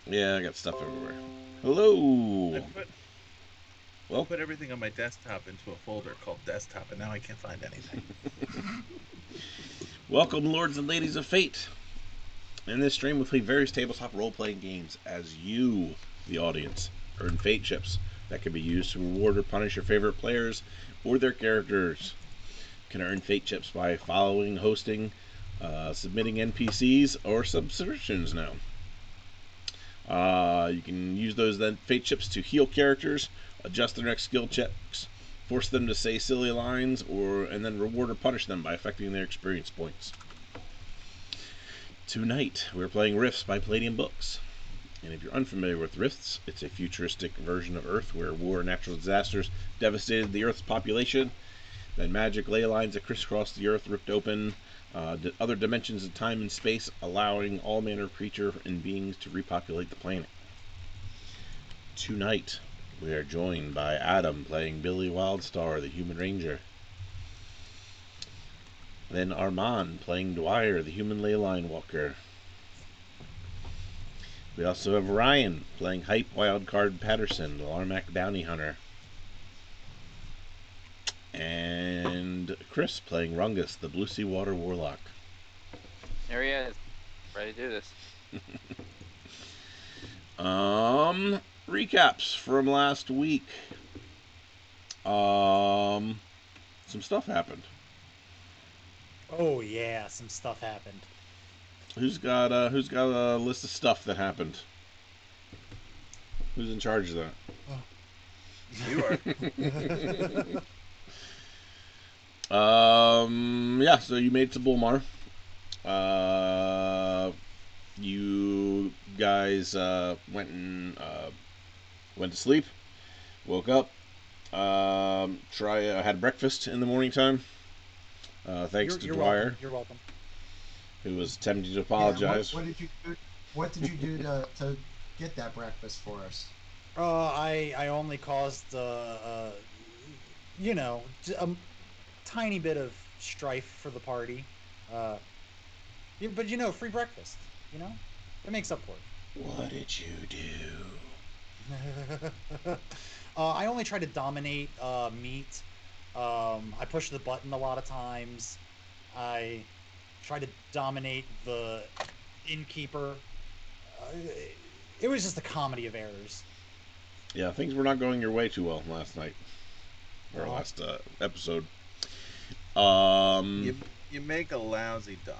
Yeah, I got stuff everywhere. Hello. I put everything on my desktop into a folder called desktop, and now I can't find anything. Welcome, lords and ladies of fate. In this stream, we play various tabletop role-playing games as you, the audience, earn fate chips that can be used to reward or punish your favorite players or their characters. You can earn fate chips by following, hosting, submitting NPCs, or subscriptions now. You can use those fate chips to heal characters, adjust their next skill checks, force them to say silly lines, and then reward or punish them by affecting their experience points. Tonight, we're playing Rifts by Palladium Books. And if you're unfamiliar with Rifts, it's a futuristic version of Earth where war and natural disasters devastated the Earth's population. Then magic ley lines that crisscrossed the Earth ripped open other dimensions of time and space, allowing all manner of creature and beings to repopulate the planet. Tonight, we are joined by Adam playing Billy Wildstar, the Human Ranger. Then Armand playing Dwyer, the Human Leyline Walker. We also have Ryan playing Hype Wildcard Patterson, the Larmac Bounty Hunter. And Chris playing Rungus, the Blue Sea Water Warlock. There he is. Ready to do this. Recaps from last week. Some stuff happened. Oh yeah, some stuff happened. Who's got a list of stuff that happened? Who's in charge of that? Oh. You are. Yeah, so you made it to Bulmar. You guys went to sleep, woke up, had breakfast in the morning time. Thanks to Dwyer. Welcome. You're welcome. Who was attempting to apologize. Yeah, what did you do to get that breakfast for us? I only caused a tiny bit of strife for the party. But free breakfast. It makes up for it. What did you do? I only try to dominate meat. I push the button a lot of times. I try to dominate the innkeeper. It was just a comedy of errors. Yeah, things were not going your way too well last night. Or last episode. You make a lousy dom.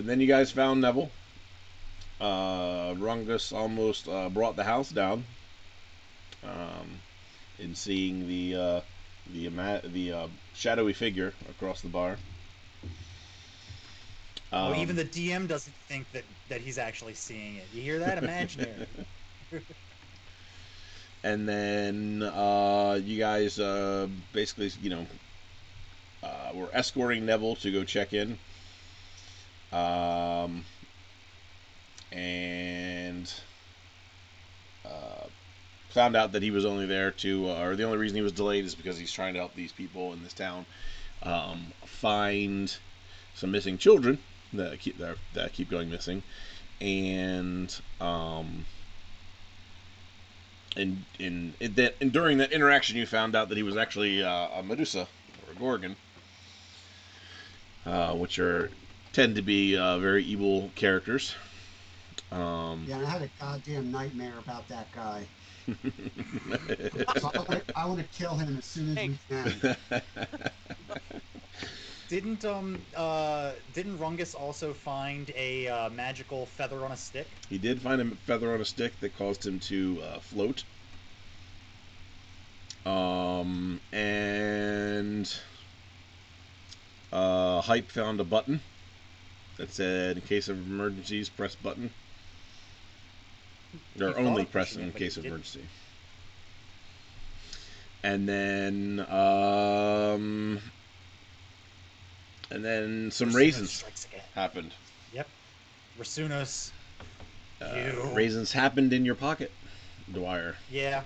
Then you guys found Nevil. Rungus almost brought the house down. In seeing the shadowy figure across the bar. Even the DM doesn't think that he's actually seeing it. You hear that? Imaginary. And then you guys basically, were escorting Nevil to go check in. And found out that he was only there or the only reason he was delayed is because he's trying to help these people in this town find some missing children that keep going missing, and during that interaction, you found out that he was actually a Medusa or a Gorgon, which tend to be very evil characters. Yeah, I had a goddamn nightmare about that guy. So I want to kill him as soon as we can. Didn't Rungus also find a magical feather on a stick? He did find a feather on a stick that caused him to float. Hype found a button that said, "In case of emergencies, press button." He Or thought only of press pushing it in it, but he case of didn't. emergency. And then some Rasunos raisins strikes again. happened. Yep. Rasunos. You. Raisins happened in your pocket, Dwyer. Yeah.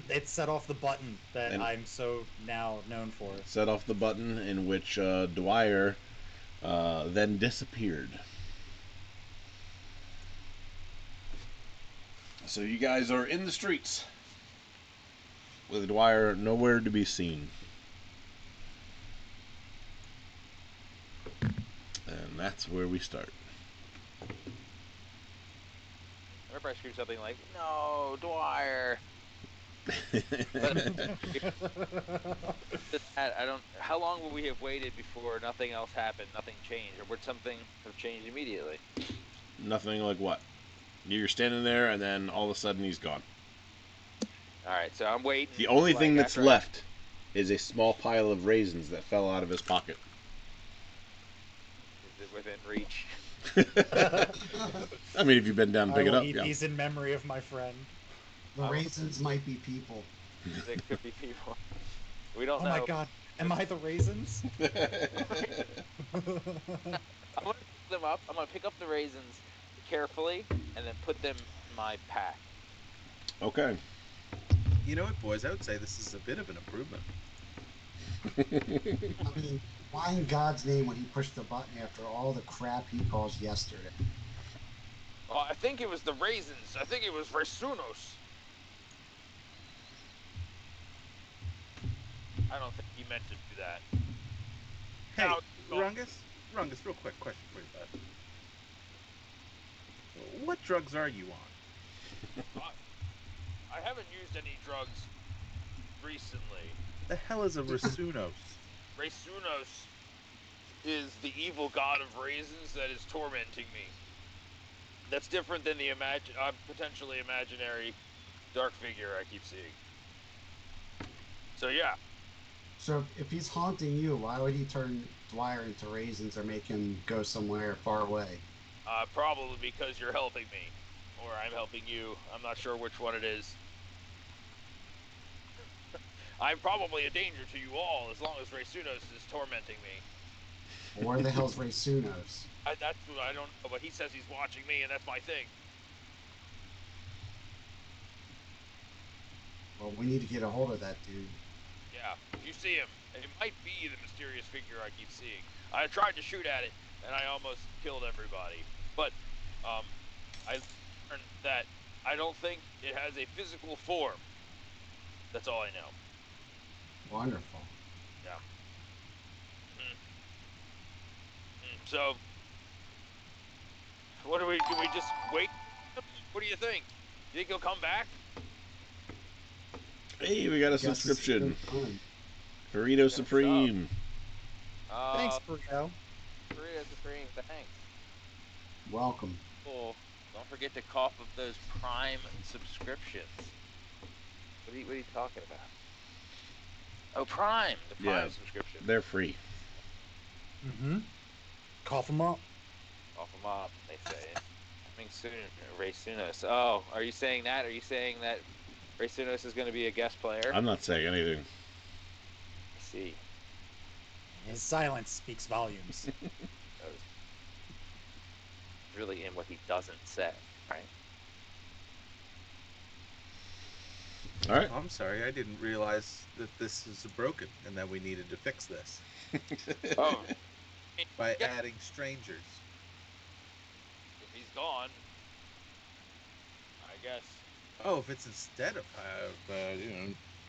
It set off the button that And- I'm so now known for. Set off the button in which Dwyer then disappeared. So you guys are in the streets with Dwyer nowhere to be seen. And that's where we start. Whenever I scream something like, "No, Dwyer." I don't. How long would we have waited before nothing else happened, nothing changed, or would something have changed immediately? Nothing like what? You're standing there, and then all of a sudden he's gone. All right, so I'm waiting. The only like, thing that's after left is a small pile of raisins that fell out of his pocket. Is it within reach? I mean, if you bend down and I pick it will up, eat yeah. these in memory of my friend. The raisins might be people. It could be people. We don't Oh know. my god, am I the raisins? I'm gonna pick them up. I'm gonna pick up the raisins carefully and then put them in my pack. Okay. You know what, boys? I would say this is a bit of an improvement. I mean, why in God's name would he push the button after all the crap he caused yesterday? Oh, I think it was the raisins. I think it was Rasunos. I don't think he meant to do that. Hey, Now- Rungus, real quick question for you, bud. What drugs are you on? I haven't used any drugs recently. The hell is a Rasunos? Rasunos is the evil god of raisins that is tormenting me. That's different than the potentially imaginary dark figure I keep seeing. So yeah, So if he's haunting you, why would he turn Dwyer into raisins or make him go somewhere far away? probably because you're helping me, or I'm helping you. I'm not sure which one it is. I'm probably a danger to you all as long as Rasunos is tormenting me. Where the hell's Rasunos? That's what I don't know, but he says he's watching me, and that's my thing. Well, we need to get a hold of that dude. Yeah, if you see him, it might be the mysterious figure I keep seeing. I tried to shoot at it, and I almost killed everybody. But, I learned that I don't think it has a physical form. That's all I know. Wonderful. Yeah. So, what do we just wait? What do you think? You think he'll come back? Hey, we got a Guess it's subscription. good fun. Burrito Supreme. Thanks, Burrito. Burrito Supreme, thanks. Welcome. Cool. Don't forget to cough up those Prime subscriptions. What are you talking about? Oh, Prime. The Prime Yeah. subscription. They're free. Cough them up. Cough them up, they say. Coming soon, Rasunos. Oh, are you saying that? Are you saying that Rasunos is going to be a guest player? I'm not saying anything. I see. His silence speaks volumes. That was really in what he doesn't say, right? All right. I'm sorry, I didn't realize that this is broken and that we needed to fix this Oh, by Yeah. adding strangers. if he's gone, I guess. Oh, if it's instead of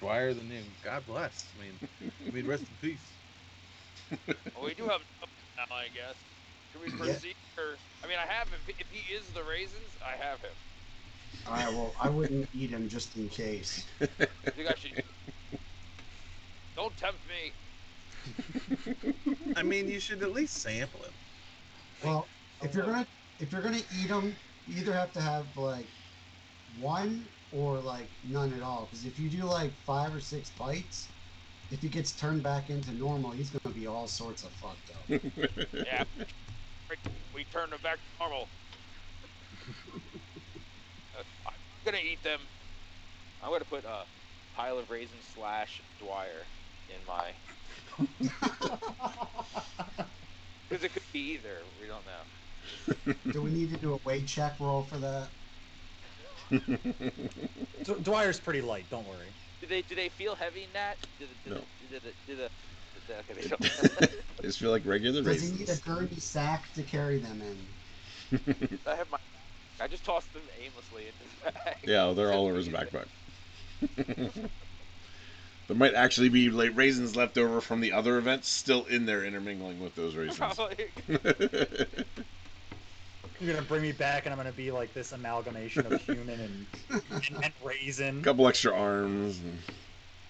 Dwyer the name, God bless. I mean, rest in peace. Well, we do have now, I guess. Should we Yeah. proceed? Or, I mean, I have him. If he is the raisins, I have him. All right, well, I wouldn't eat him just in case. I think I should. Don't tempt me. I mean, you should at least sample it. Well, if you're gonna eat them, you either have to have like one or like none at all. Because if you do like 5 or 6 bites, if he gets turned back into normal, he's gonna be all sorts of fucked up. Yeah, we turned them back to normal. I'm gonna eat them. I'm gonna put a pile of raisins / Dwyer in my, because it could be either. We don't know. Do we need to do a weight check roll for that? Dwyer's pretty light. Don't worry. Do they feel heavy, Nat? No. Okay, they don't. They just feel like regular Does he need a raisins. gurney sack to carry them in? I have my. I just tossed them aimlessly into the bag. Yeah, they're all over his backpack. There might actually be like raisins left over from the other events still in there intermingling with those raisins. Probably. You're gonna bring me back, and I'm gonna be like this amalgamation of human and raisin. A couple extra arms, and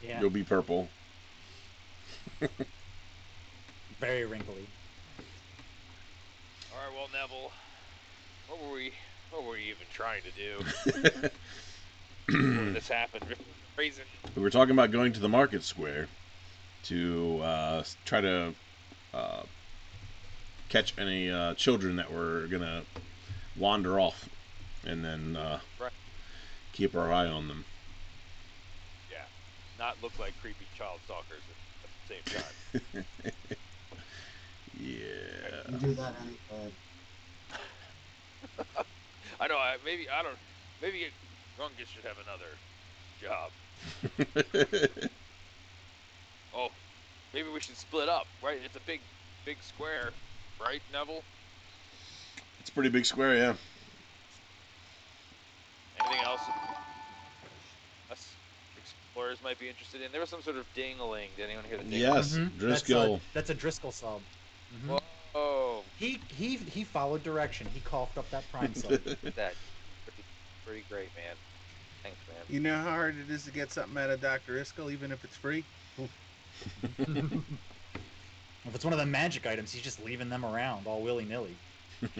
Yeah, you'll be purple. very wrinkly. All right, well, Neville, what were we even trying to do before this happened? Raisin. We were talking about going to the market square to try to catch any children that were gonna wander off, and then Right. keep our eye on them. Yeah, not look like creepy child stalkers at the same time. Yeah. You do that anyway. I know. Maybe Rungus should have another job. Oh, maybe we should split up. Right? It's a big square, right, Neville? It's a pretty big square, yeah. Anything else us explorers might be interested in? There was some sort of ding-a-ling. Did anyone hear the ding? Yes, Driscoll. That's a Driscoll sub. Mhm. Whoa, He followed direction. He coughed up that prime sub. that pretty great, man. Thanks, man. You know how hard it is to get something out of Dr. Iskel, even if it's free? If it's one of the magic items, he's just leaving them around all willy nilly.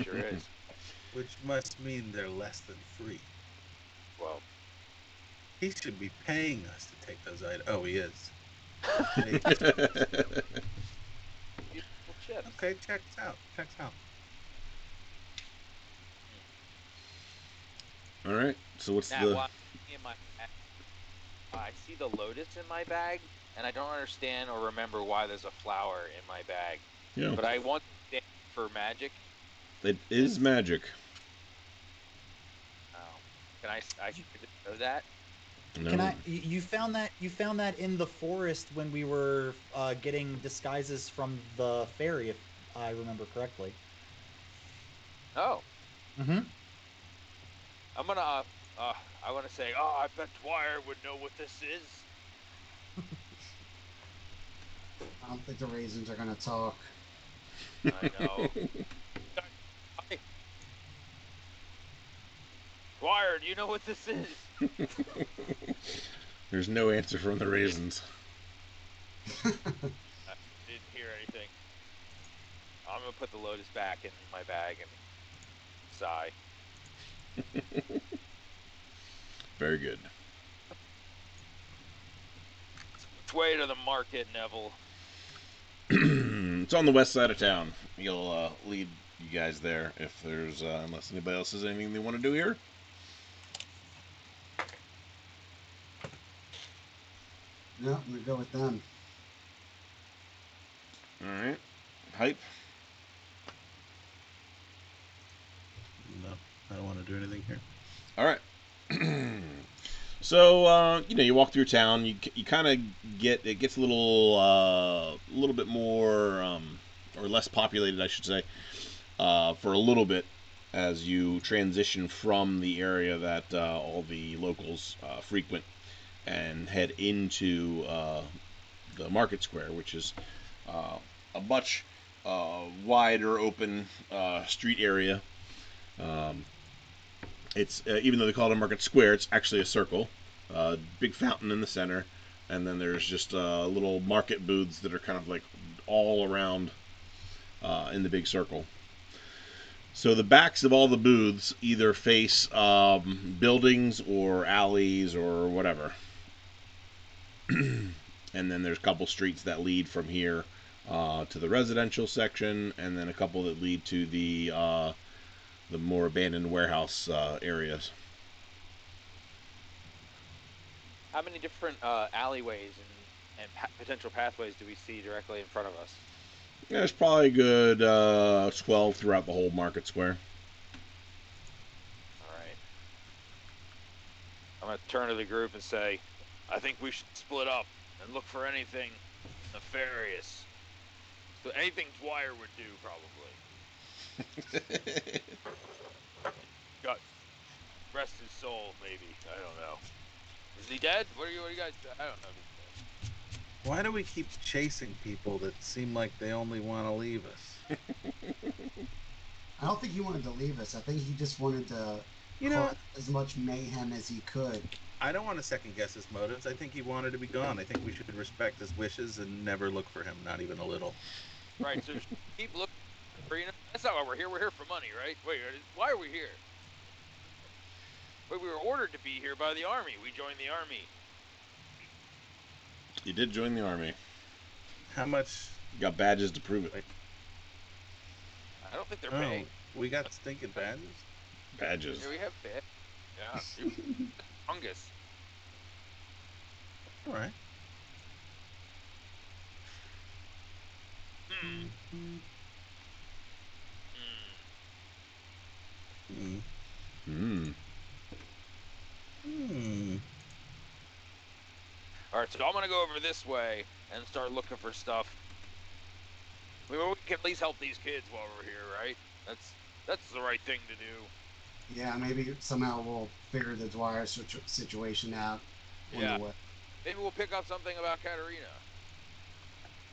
Sure is. Which must mean they're less than free. Well, He should be paying us to take those items. Oh, he is. beautiful chips. Okay, checks out. Checks out. All right. So what's Nat, the? while I'm in my bag, I see the lotus in my bag, and I don't understand or remember why there's a flower in my bag. Yeah, But I want to stand for magic. it is magic. Oh, I should know that. No. Can I? You found that? You found that in the forest when we were getting disguises from the fairy, if I remember correctly. Oh, Mm-hmm. I'm gonna. I want to say. Oh, I bet Dwyer would know what this is. I don't think the raisins are gonna talk. I know. Hi. Dwyer, do you know what this is? There's no answer from the raisins. I didn't hear anything. I'm gonna put the lotus back in my bag and sigh. Very good. Which way to the market, Neville? It's on the west side of town. You'll lead you guys there if there's unless anybody else has anything they want to do here. No, I'm gonna go with them. All right. Hype. No, I don't want to do anything here. All right. So you walk through town. You kind of get it gets a little bit more or less populated, I should say, for a little bit as you transition from the area that all the locals frequent and head into the market square, which is a much wider open street area. It's even though they call it a market square, it's actually a circle. Big fountain in the center, and then there's just little market booths that are kind of like all around in the big circle. So the backs of all the booths either face buildings or alleys or whatever. and then there's a couple streets that lead from here to the residential section, and then a couple that lead to the more abandoned warehouse areas. How many different alleyways and potential pathways do we see directly in front of us? There's probably a good 12 throughout the whole market square. All right. I'm going to turn to the group and say, I think we should split up and look for anything nefarious. So anything Dwyer would do, probably. God, rest his soul, maybe. I don't know. Is he dead? What are you guys? I don't know. Why do we keep chasing people that seem like they only want to leave us? I don't think he wanted to leave us. I think he just wanted to cause as much mayhem as he could. I don't want to second guess his motives. I think he wanted to be gone. I think we should respect his wishes and never look for him, not even a little. Right, so keep looking for, that's not why we're here. We're here for money, right? Wait, why are we here? Wait, we were ordered to be here by the army. We joined the army. You did join the army. How much? You got badges to prove it. Wait. I don't think they're paid. We got stinking badges? Badges. Yeah, we have badges. Yeah. Fungus. All right. All right, so I'm gonna go over this way and start looking for stuff. I mean, we can at least help these kids while we're here, right? That's the right thing to do. Yeah, maybe somehow we'll figure the Dwyer situation out on the way. Maybe we'll pick up something about Katerina.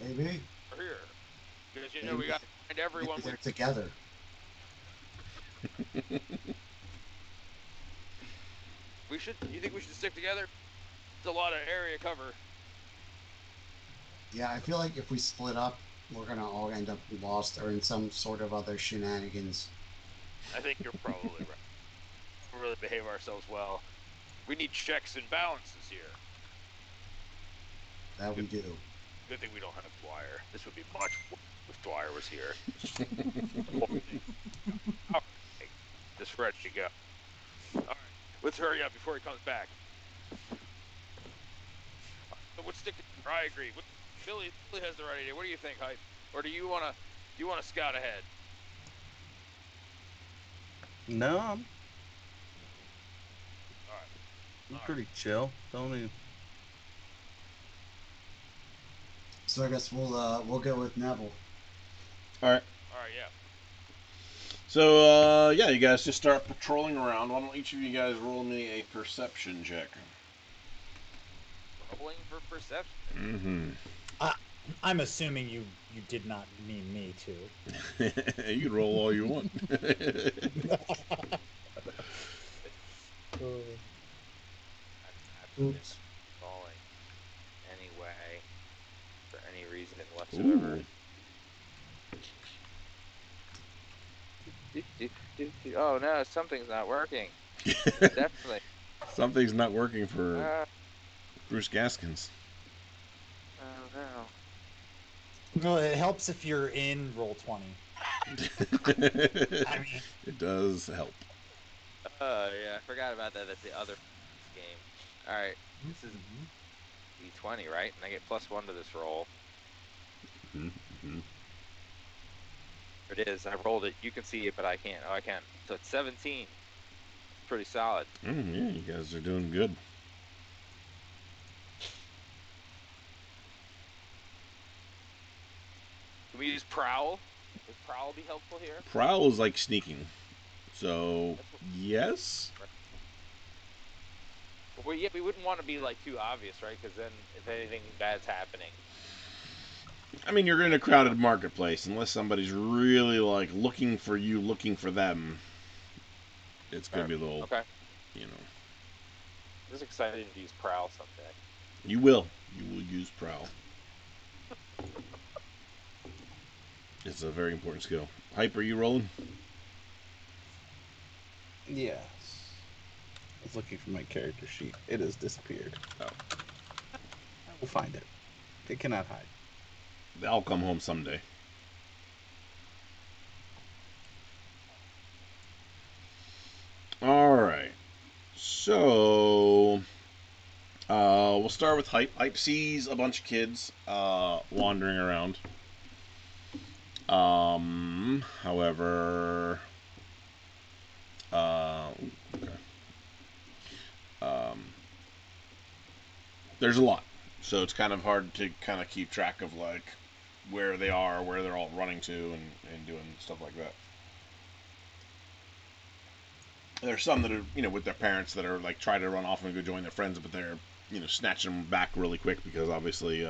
Maybe. We're here. Because, we got to find everyone. They're together. You think we should stick together? It's a lot of area cover. Yeah, I feel like if we split up, we're going to all end up lost or in some sort of other shenanigans. I think you're probably right. We'll really behave ourselves well. We need checks and balances here. That we do. Good thing we don't have Dwyer. This would be much worse if Dwyer was here. Just ready to go. All right, let's hurry up before he comes back. Let's stick together. I agree. Billy has the right idea. What do you think, Hype? Or do you wanna scout ahead? No, All right. I'm pretty chill. Only. So I guess we'll go with Nevil. All right. Yeah. So you guys just start patrolling around. Why don't each of you guys roll me a perception check? Rolling for perception. Mm-hmm. I'm assuming you did not mean me too. You can roll all you want. Oops. Falling anyway for any reason whatsoever. Oh no, something's not working. Definitely. Something's not working for Bruce Gaskins. Oh no. Well, it helps if you're in Roll20. I mean, it does help. Yeah, I forgot about that. That's the other game. All right, this is D20, right? And I get +1 to this roll. Mm-hmm. It is. I rolled it. You can see it, but I can't. Oh, I can. So it's 17. Pretty solid. Yeah, you guys are doing good. Can we use prowl? Would prowl be helpful here? Prowl is like sneaking. So, yes. Well, yeah, we wouldn't want to be like too obvious, right? Because then if anything bad's happening. I mean, you're in a crowded marketplace. Unless somebody's really like looking for you, looking for them, it's gonna be a little, I'm just excited to use prowl someday. You will use prowl. It's a very important skill. Hype, are you rolling? Yes. I was looking for my character sheet. It has disappeared. Oh. I will find it. They cannot hide. I'll come home someday. All right. So we'll start with Hype. Hype sees a bunch of kids wandering around. However, okay. Um, there's a lot, so it's kind of hard to kind of keep track of like where they are, where they're all running to, and doing stuff like that. There's some that are, with their parents that are like try to run off and go join their friends, but they're, snatching them back really quick because obviously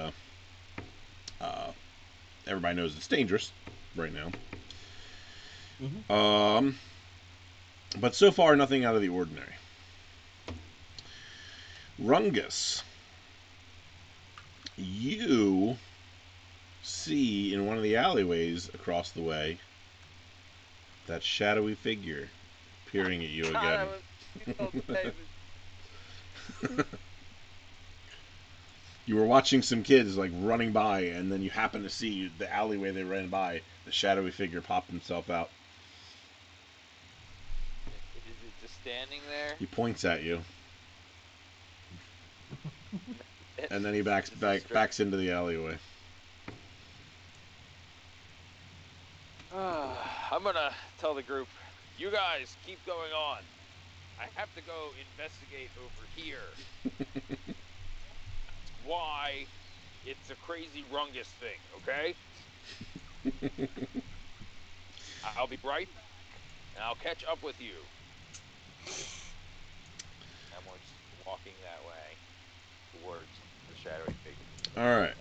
everybody knows it's dangerous right now. Mm-hmm. But so far, nothing out of the ordinary. Rungus, you see in one of the alleyways across the way that shadowy figure peering at you again. You were watching some kids like running by, and then you happen to see the alleyway they ran by. The shadowy figure popped himself out. Is it just standing there? He points at you, and then he backs into the alleyway. I'm gonna tell the group, you guys keep going on. I have to go investigate over here. Why it's a crazy rungus thing, okay? I'll be right back, and I'll catch up with you. And we're just walking that way towards the shadowy figure. All right.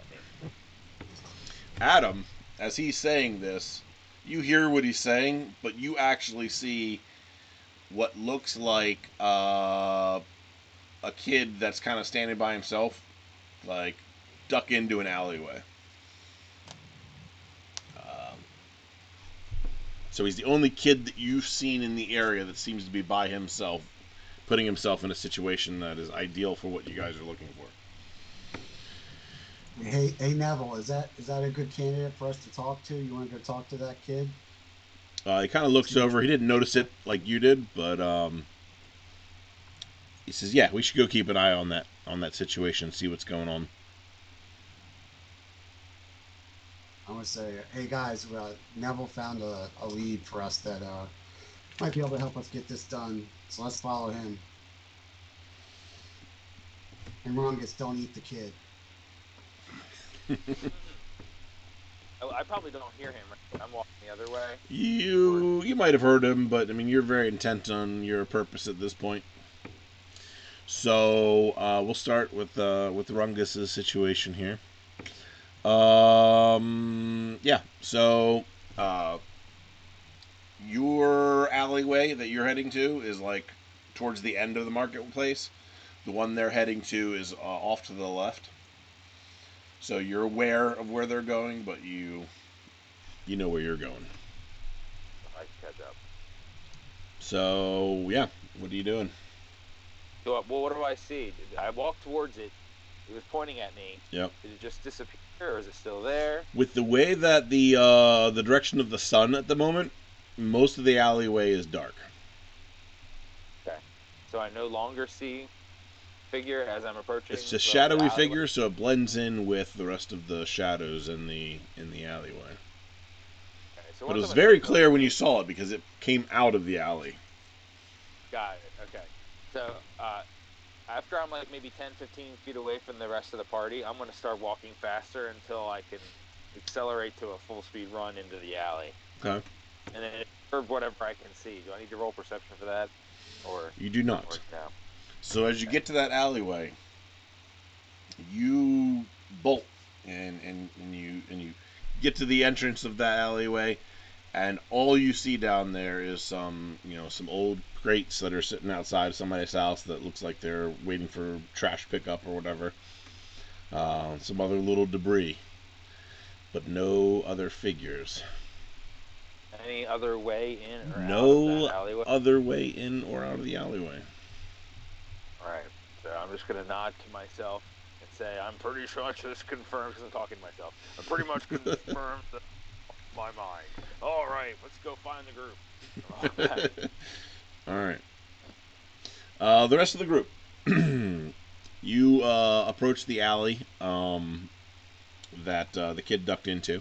Adam, as he's saying this, you hear what he's saying, but you actually see what looks like a kid that's kind of standing by himself, like duck into an alleyway. So he's the only kid that you've seen in the area that seems to be by himself, putting himself in a situation that is ideal for what you guys are looking for. Hey, Nevil, is that a good candidate for us to talk to? You want to go talk to that kid? He kind of looks over. He didn't notice it like you did, but he says, "Yeah, we should go keep an eye on that situation, see what's going on." I'm gonna say, hey guys, Nevil found a lead for us that might be able to help us get this done. So let's follow him. And Rungus, don't eat the kid. I probably don't hear him. Right? I'm walking the other way. You might have heard him, but I mean you're very intent on your purpose at this point. So we'll start with Rungus's situation here. Yeah. So your alleyway that you're heading to is like towards the end of the marketplace. The one they're heading to is off to the left. So you're aware of where they're going, but you know where you're going. I can catch up. So yeah, what are you doing? So, well, what do I see? I walked towards it. It was pointing at me. Yep. Did it just disappear, or is it still there? With the way that the direction of the sun at the moment, most of the alleyway is dark. Okay. So I no longer see figure as I'm approaching. It's a shadowy figure, so it blends in with the rest of the shadows in the alleyway. Okay, so but it was very clear when you saw it because it came out of the alley. Got it. Okay. So after I'm like maybe 10, 15 feet away from the rest of the party, I'm going to start walking faster until I can accelerate to a full speed run into the alley. Okay. And then for whatever I can see. Do I need to roll perception for that? Or you do not. Or no. So as you get to that alleyway, you bolt and you get to the entrance of that alleyway, and all you see down there is some old crates that are sitting outside of somebody's house that looks like they're waiting for trash pickup or whatever. Some other little debris, but no other figures. Any other way in or out of that alleyway? No other way in or out of the alleyway. All right. So I'm just going to nod to myself and say, I'm pretty much this confirms, because I'm talking to myself. I'm pretty much confirmed that my mind. All right, let's go find the group. All right. The rest of the group. You approach the alley that the kid ducked into.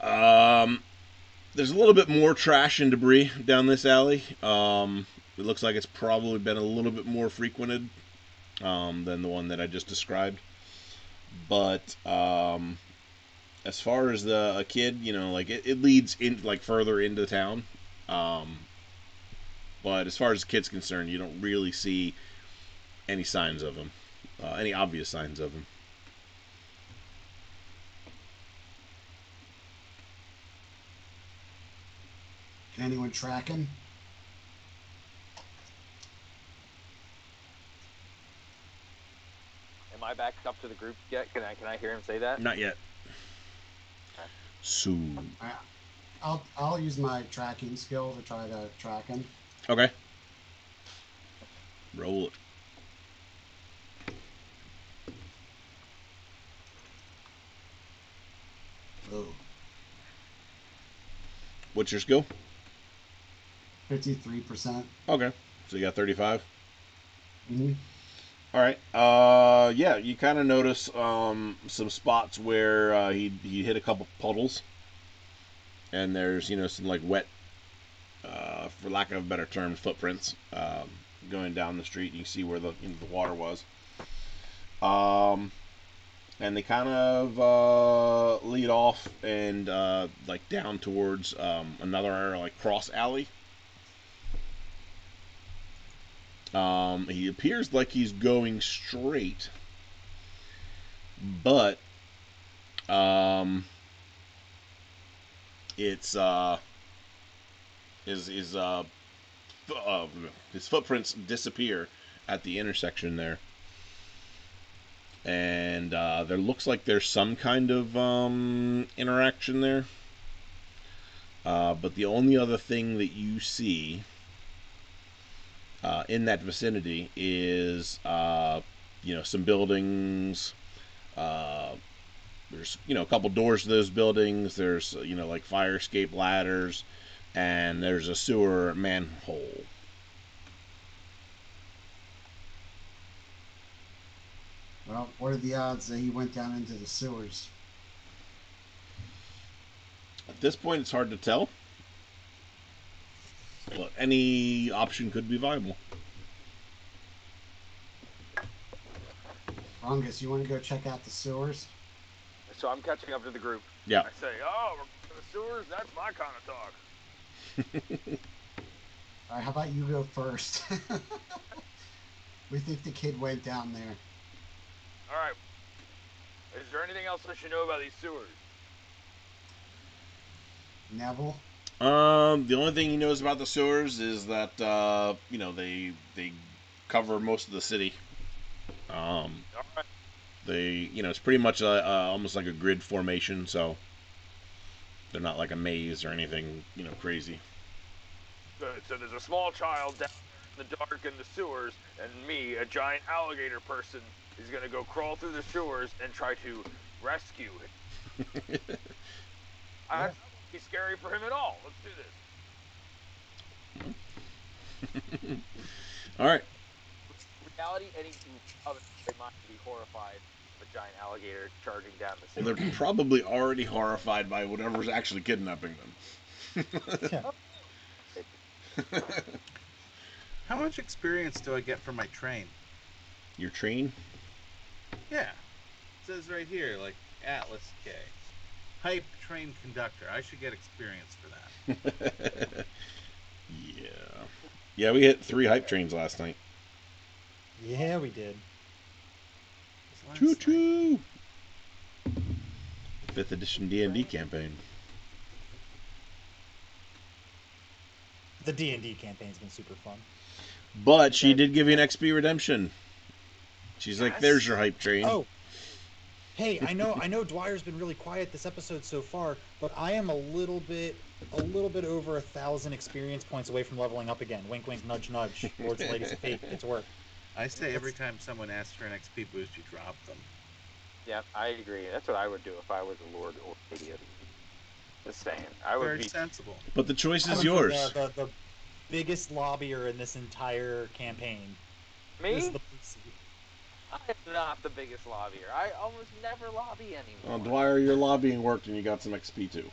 There's a little bit more trash and debris down this alley. It looks like it's probably been a little bit more frequented than the one that I just described. But as far as a kid, like it leads in like further into town. But as far as the kid's concerned, you don't really see any signs of him, any obvious signs of him. Anyone tracking? Am I back up to the group yet? Can I hear him say that? Not yet. Okay. So. I'll use my tracking skill to try to track him. Okay. Roll it. Oh. What's your skill? 53%. Okay. So you got 35. Mm-hmm. All right. Yeah, you kind of notice some spots where he hit a couple puddles, and there's some like wet, for lack of a better term, footprints going down the street. You can see where the water was. And they kind of lead off and like down towards another like cross alley. He appears like he's going straight, but it's his footprints disappear at the intersection there, and there looks like there's some kind of interaction there. But the only other thing that you see in that vicinity is some buildings. There's a couple doors to those buildings. There's like fire escape ladders, and there's a sewer manhole. Well, what are the odds that he went down into the sewers? At this point, it's hard to tell, but any option could be viable. Rungus, you want to go check out the sewers? So I'm catching up to the group. Yeah. I say, oh, we're going to the sewers? That's my kind of talk. All right, how about you go first? We think the kid went down there. All right. Is there anything else I should know about these sewers? Neville? The only thing he knows about the sewers is that they cover most of the city. All right. It's pretty much almost like a grid formation, so they're not like a maze or anything crazy. Good. So there's a small child down there in the dark in the sewers, and me, a giant alligator person, is gonna go crawl through the sewers and try to rescue it. I won't be scary for him at all. Let's do this. All right. Reality, any of it might be horrified of a giant alligator charging down the Well, sewer. they're probably already horrified by whatever's actually kidnapping them. How much experience do I get for my train? Your train? Yeah. It says right here, like, Atlas K. Hype train conductor. I should get experience for that. Yeah. Yeah, we hit 3 hype trains last night. Yeah, we did. Choo choo! 5th edition D&D campaign. The D&D campaign's been super fun. But she did give you an XP redemption. She's like, "There's your hype train." Oh, hey, I know Dwyer's been really quiet this episode so far, but I am a little bit over 1,000 experience points away from leveling up again. Wink, wink, nudge, nudge. Lords and ladies of fate, get to work. I say every time someone asks for an XP boost, you drop them. Yeah, I agree. That's what I would do if I was a lord or lady. Just saying, I would Very be. sensible. But the choice is Honestly, yours. the biggest lobbyer in this entire campaign is Me? the pussy. I'm not the biggest lobbyer. I almost never lobby anymore. Dwyer, your lobbying worked and you got some XP too.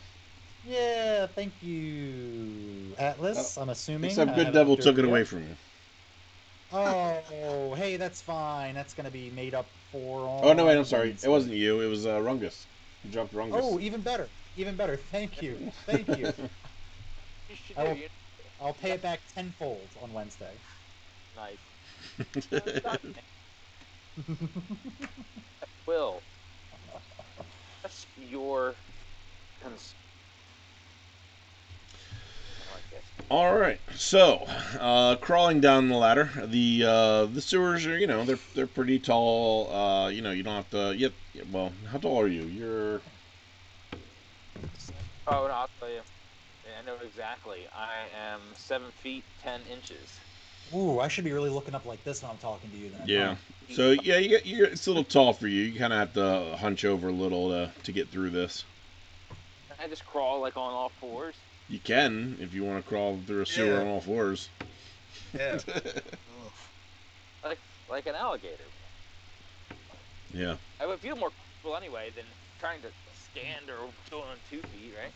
Yeah, thank you, Atlas. I'm assuming. Except I Good haven't Devil looked it took over it away yet. from you. Oh, hey, that's fine. That's gonna be made up for. Oh, no, wait, I'm on sorry. It Wednesday. wasn't you. It was Rungus. You dropped Rungus. Oh, even better. Even better. Thank you. Thank you. You should I do. will. I'll pay it back tenfold on Wednesday. Nice. Will, what's your concern? I guess. All right. So, crawling down the ladder, the sewers are, they're pretty tall. You don't have to. Yet, well, how tall are you? You're. Oh, no, I'll tell you. I know exactly. I am 7 feet 10 inches. Ooh, I should be really looking up like this when I'm talking to you. Then. Yeah. Huh? So yeah, it's a little tall for you. You kind of have to hunch over a little to get through this. I just crawl like on all fours. You can if you want to crawl through a sewer Yeah. on all fours. Yeah. Like an alligator. Yeah. I would feel more comfortable anyway than trying to stand or go on 2 feet, right?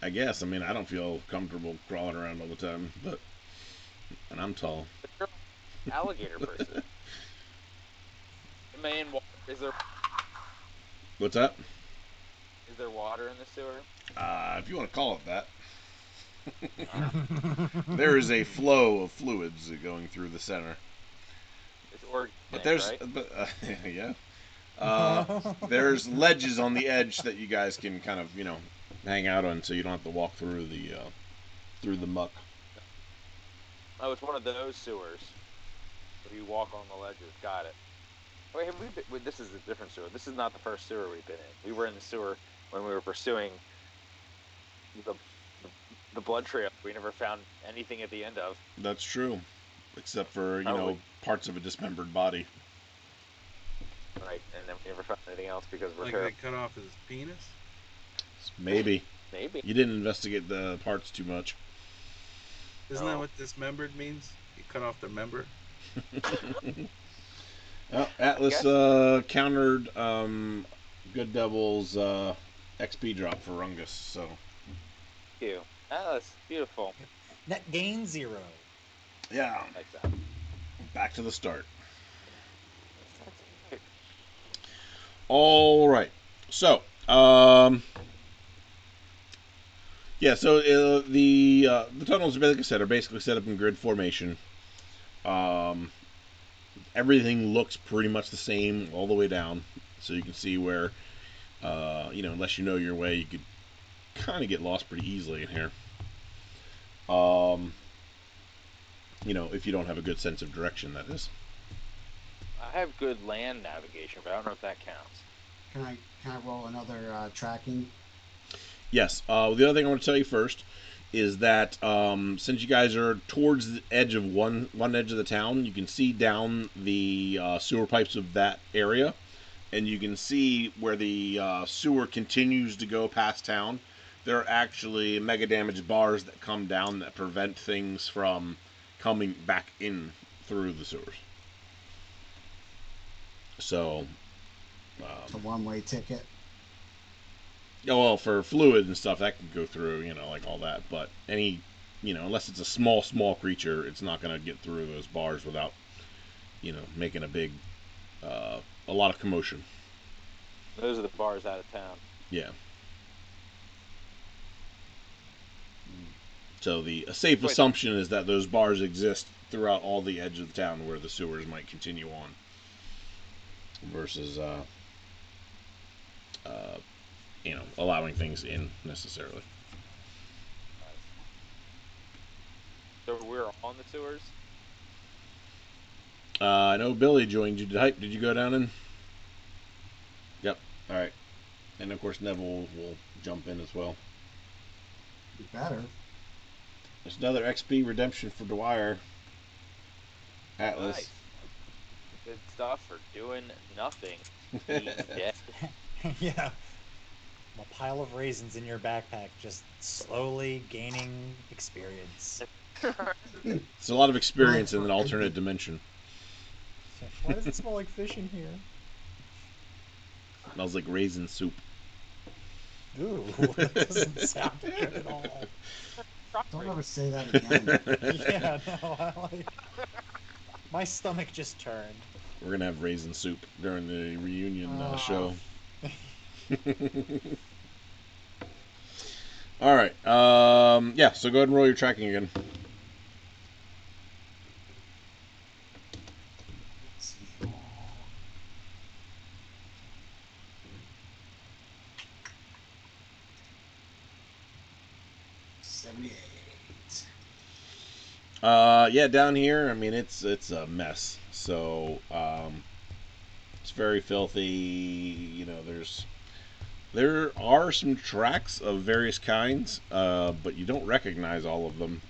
I guess. I mean, I don't feel comfortable crawling around all the time, and I'm tall. But you're an alligator person. Am I in water? What's that? Is there water in the sewer? If you want to call it that. Uh, There is a flow of fluids going through the center. it's organic, But there's, right? yeah. There's ledges on the edge that you guys can kind of, hang out on, so you don't have to walk through the muck. Oh, it's one of those sewers where you walk on the ledges. Got it. Wait, wait, this is a different sewer. This is not the first sewer we've been in. We were in the sewer when we were pursuing the the blood trail. We never found anything at the end of. That's true, except for Probably. parts of a dismembered body. Right, and then we never found anything else because we're Like terrible. they cut off his penis? Maybe Maybe. you didn't investigate the parts too much. Isn't that No. what dismembered means? You cut off their member? Well, Atlas guess. countered Good Devil's XP drop for Rungus, so Thank you. Oh, that's beautiful. Net gain 0. yeah, Like that. back to the start. That's great. All right, so yeah, so the tunnels, like I said, are basically set up in grid formation. Um, Everything looks pretty much the same all the way down, so you can see where unless you know your way, you could kind of get lost pretty easily in here. If you don't have a good sense of direction, that is. I have good land navigation, but I don't know if that counts. Can I roll another tracking? Yes. The other thing I want to tell you first is that since you guys are towards the edge of one edge of the town, you can see down the sewer pipes of that area, and you can see where the sewer continues to go past town. There are actually mega damage bars that come down that prevent things from coming back in through the sewers. So, It's a one-way ticket. well, for fluid and stuff, that can go through, like all that. But unless it's a small creature, it's not going to get through those bars without, making a lot of commotion. Those are the bars out of town. Yeah. So a safe Wait. assumption is that those bars exist throughout all the edge of the town where the sewers might continue on, versus allowing things in necessarily. So we're on the sewers. I know Billy joined you. Did you go down in? Yep. All right. And of course Nevil will jump in as well. You better. There's another XP redemption for Dwyer. Atlas. Nice. good stuff for doing nothing. Being dead. Yeah. A pile of raisins in your backpack, just slowly gaining experience. It's a lot of experience in for an alternate everything. dimension. Why does it smell like fish in here? Smells like raisin soup. Ooh, that doesn't sound good at all. Don't ever say that again. Yeah, no, my stomach just turned. We're gonna have raisin soup during the reunion show. All right. Yeah. So go ahead and roll your tracking again. Let's see. 78. Yeah, down here. I mean, it's a mess. So it's very filthy. You know, there are some tracks of various kinds, but you don't recognize all of them.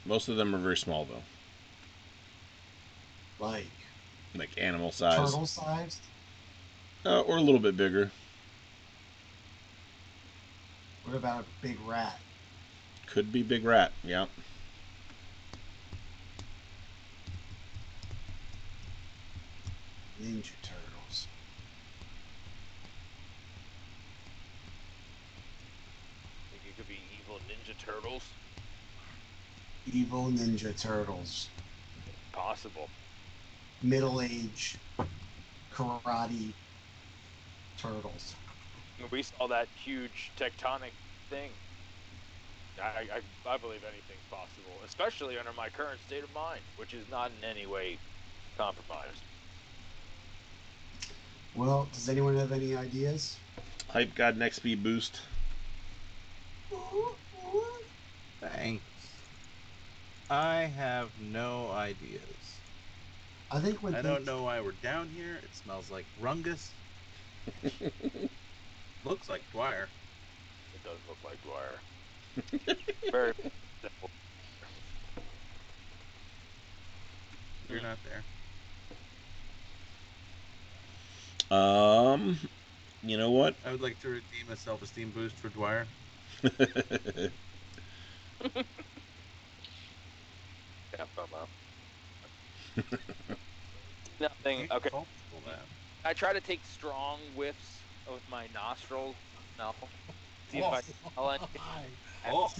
Most of them are very small, though, Like like animal size, turtle sized? or a little bit bigger. What about a big rat? Could be big rat. Yeah. Ninja turtles. Think it could be evil Ninja Turtles? Evil Ninja Turtles. Possible. Middle age karate turtles. We saw that huge tectonic thing. I believe anything's possible, especially under my current state of mind, which is not in any way compromised. Well, does anyone have any ideas? Hype got an XP boost. Thanks. I have no ideas. I think when I things, don't know why we're down here. It smells like rungus. Looks like Dwyer. It does look like Dwyer. Very simple. You're not there. You know what? I would like to redeem a self-esteem boost for Dwyer. Yeah, FOMO. Nothing. Can't Okay. fault that. I try to take strong whiffs with my nostrils. No. See if I smell anything. Oh,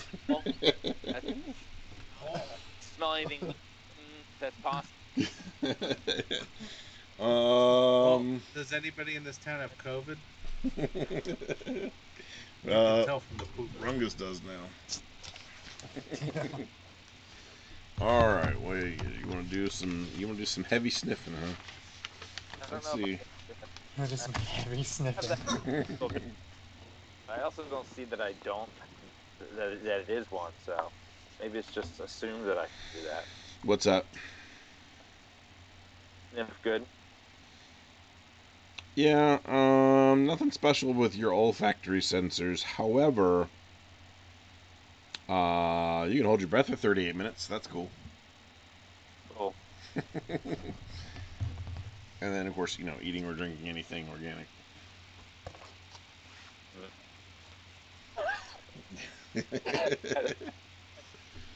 Smell anything that's possible. well, um, does anybody in this town have COVID? You can uh, tell from the poop. Rungus does now. All right, wait. You want to do some? You want to do some heavy sniffing, huh? I don't Let's know. see. That is some heavy sniffing. I also don't see that I don't that it is one. So maybe it's just assumed that I can do that. What's up? If good. Yeah, nothing special with your olfactory sensors. However, you can hold your breath for 38 minutes. That's cool. Oh, And then, of course, you know, eating or drinking anything organic.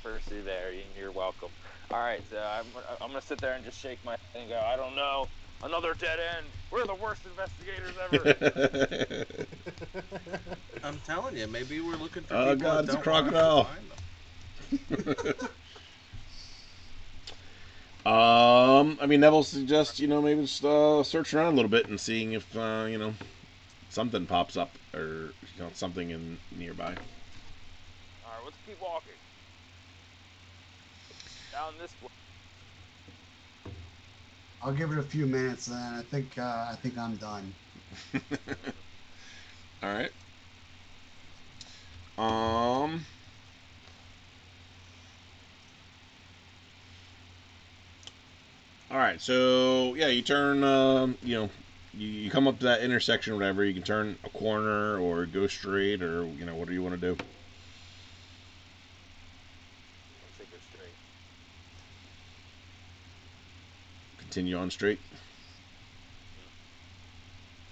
Percy, there, you're welcome. All right, so I'm gonna sit there and just shake my head and go, I don't know. Another dead end. We're the worst investigators ever. I'm telling you, maybe we're looking for Oh people God, that it's a don't want us to crocodile. find them. I mean, Neville suggests, you know, maybe just search around a little bit and seeing if, you know, something pops up or, you know, something in nearby. All right, let's keep walking down this way. I'll give it a few minutes, and then I think I'm done. All right. Um. All right. So yeah, you turn. You know, you come up to that intersection or whatever. You can turn a corner or go straight or you know what do you want to do? Let's say go straight. continue on straight?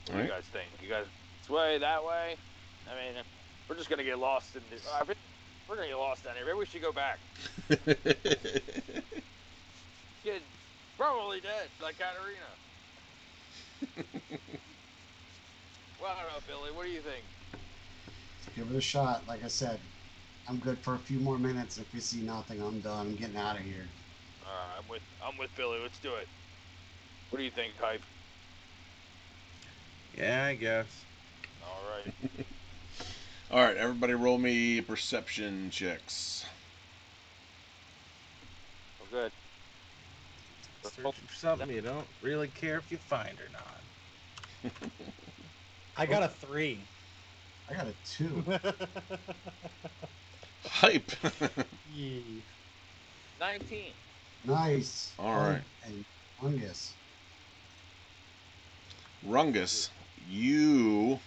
What do you guys think? You guys this way, that way? I mean, we're just gonna get lost in this. We're gonna get lost down here. Maybe we should go back. Kid, probably dead, like Katarina. Well, I don't know, Billy. What do you think? Give it a shot. Like I said, I'm good for a few more minutes. If we see nothing, I'm done. I'm getting out of here. All right, I'm with Billy. Let's do it. What do you think, Hype? Yeah, I guess. All right. All right, everybody, roll me perception checks. Well, good. Searching for something you don't really care if you find or not. I got a 3. I got a 2. Hype. Yee. 19. Nice. All right. And fungus. Rungus, you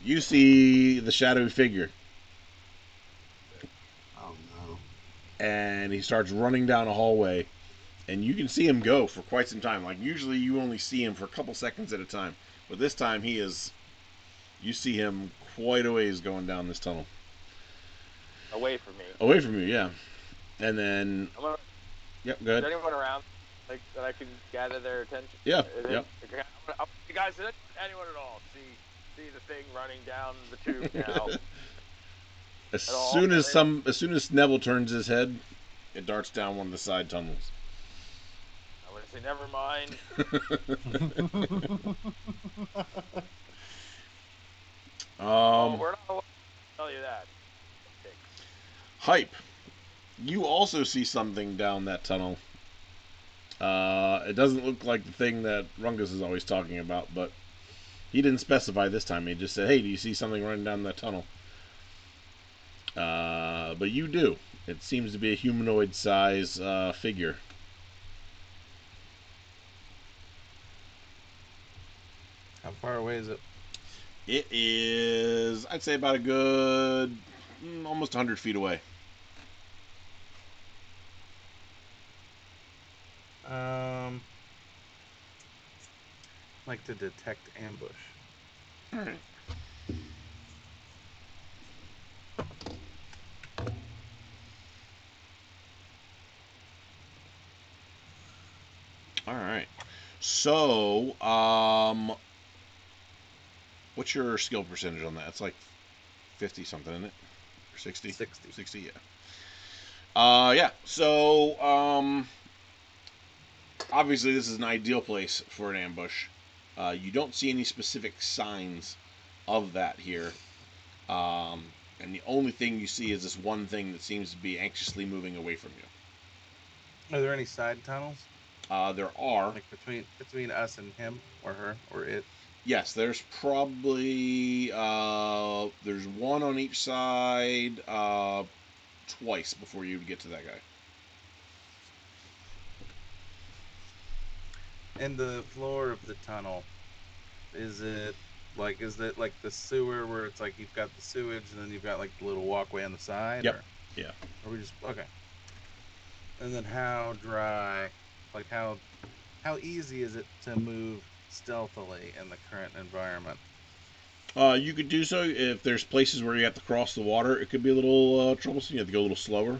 you see the shadowy figure, Oh no. and he starts running down a hallway, and you can see him go for quite some time. Like usually you only see him for a couple seconds at a time, but this time you see him quite a ways going down this tunnel. Away from me. Away from you, yeah. And then, yep, go Is ahead. anyone around like that I can gather their attention? Yeah, Is yep. You guys, did anyone at all see the thing running down the tube now? As soon as Nevil turns his head, it darts down one of the side tunnels. I'm gonna say never mind. We're not allowed to tell you that. Hype. You also see something down that tunnel. It doesn't look like the thing that Rungus is always talking about, but he didn't specify this time. He just said, "Hey, do you see something running down that tunnel?" But you do. It seems to be a humanoid-size figure. How far away is it? It is, I'd say, about a good almost 100 feet away. Like to detect ambush. All right. All right. So, what's your skill percentage on that? It's like 50 something, isn't it? Or 60? 60. 60, yeah. Yeah. So, obviously this is an ideal place for an ambush. You don't see any specific signs of that here. And the only thing you see is this one thing that seems to be anxiously moving away from you. Are there any side tunnels? There are. Like between us and him or her or it? Yes, there's probably there's one on each side twice before you get to that guy. And the floor of the tunnel, is it like the sewer where it's like you've got the sewage and then you've got like the little walkway on the side? Yep. Or, Yeah. or we just okay. And then how dry, like how easy is it to move stealthily in the current environment? You could do so if there's places where you have to cross the water. It could be a little troublesome. You have to go a little slower,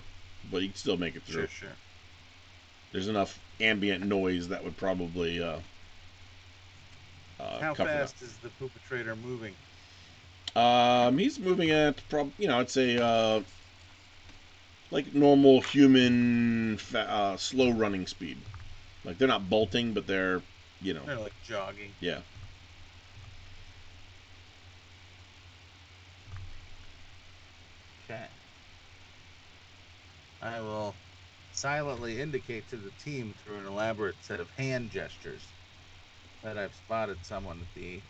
but you can still make it through. Sure. There's enough ambient noise that would probably How cover fast is the perpetrator moving? that. He's moving at I'd say like normal human slow running speed. Like they're not bolting, but they're They're like jogging. yeah. Okay. I will silently indicate to the team through an elaborate set of hand gestures that I've spotted someone at the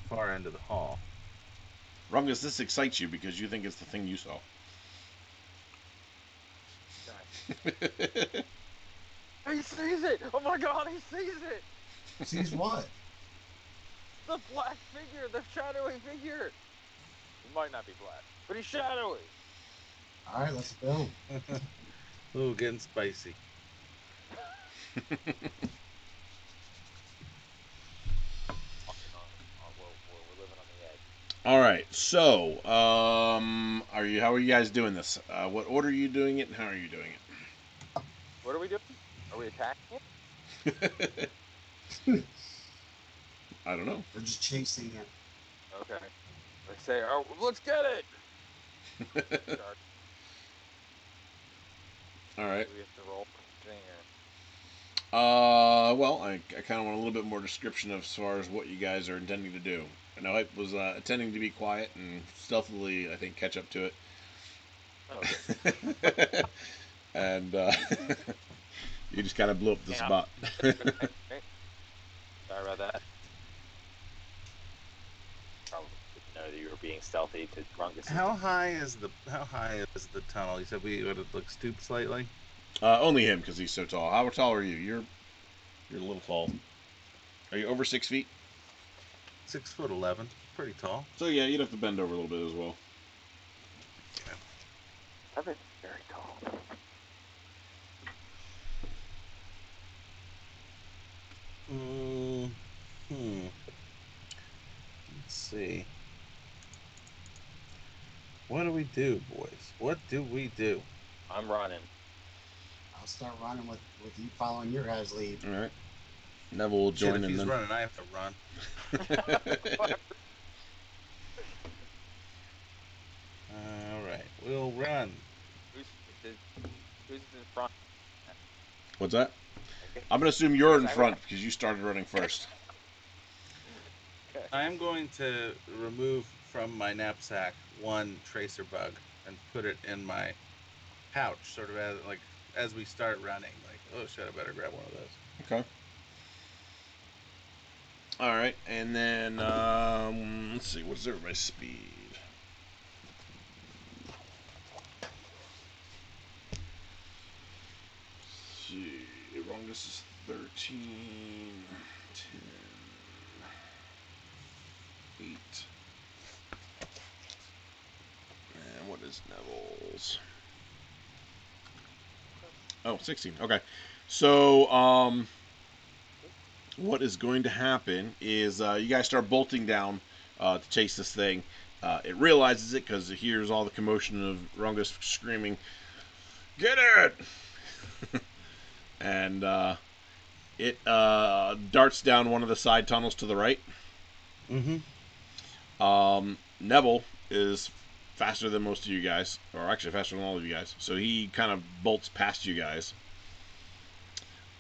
far end of the hall. Rungus, this excites you because you think it's the thing you saw. He sees it! Oh my god, he sees it! Sees what? The black figure, the shadowy figure! He might not be black, but he's shadowy. All right, let's go. Ooh, getting spicy. We're living on the edge. All right. So, are you? How are you guys doing this? What order are you doing it, and how are you doing What are we doing? Are we attacking it? it? I don't know. We're just chasing it. Okay. They say, "Oh, let's get it." Start. All right. Do we have to roll anything or? Well, I kind of want a little bit more description of as far as what you guys are intending to do. I know I was intending to be quiet and stealthily, I think, catch up to Okay. it. And you just kind of blew up the Yeah. spot. Okay. Sorry about that. Probably didn't know that you were being stealthy to Rungus. How high is the tunnel? You said we would have looked stooped slightly. Only him, because he's so tall. How tall are you? You're a little tall. Are you over 6 feet? 6'11", pretty tall. So yeah, you'd have to bend over a little bit as well. Everything's very tall. Let's see. What do we do, boys? What do we do? I'm running. I'll start running with you following your guys' lead. All right. Neville will Shit, join if in he's then. running, I have to run. All right, we'll run. Who's in front? What's that? Okay. I'm gonna assume you're in front because you started running first. Okay. I am going to remove from my knapsack one tracer bug and put it in my pouch, sort of as we start running. Like, oh shit, I better grab one of those. Okay. All right, and then let's see, what's everybody's speed? Let's see, Rungus is 13, 10, 8. And what is Neville's? Oh, 16. Okay. So, what is going to happen is you guys start bolting down to chase this thing. It realizes it because it hears all the commotion of Rungus screaming, "Get it!" and it darts down one of the side tunnels to the right. Neville is faster than most of you guys, or actually faster than all of you guys. So he kind of bolts past you guys.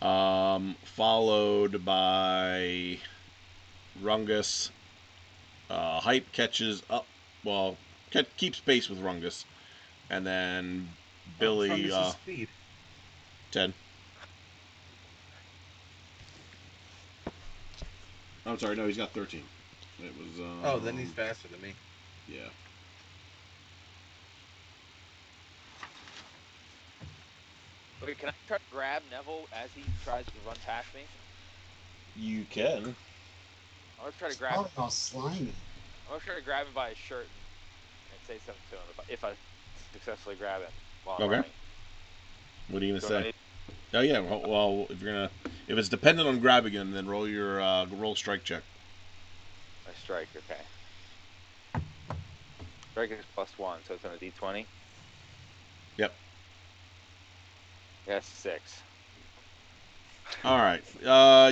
Followed by Rungus. Hype catches up, well, keeps pace with Rungus. And then Billy, Fungus' speed. 10. I'm sorry, no, he's got 13. It was, Oh, then he's faster than me. yeah. Wait, can I try to grab Neville as he tries to run past me? You can. I'm gonna try to It's grab. probably all slimy. I'm gonna try to grab him by his shirt and say something to him if I successfully grab him while I'm Okay. running. What are you gonna So I say? need- Oh yeah. Well, if it's dependent on grabbing him, then roll your roll strike check. My strike, okay. Strike is +1, so it's on a D20. Yep. Yes, 6. All right.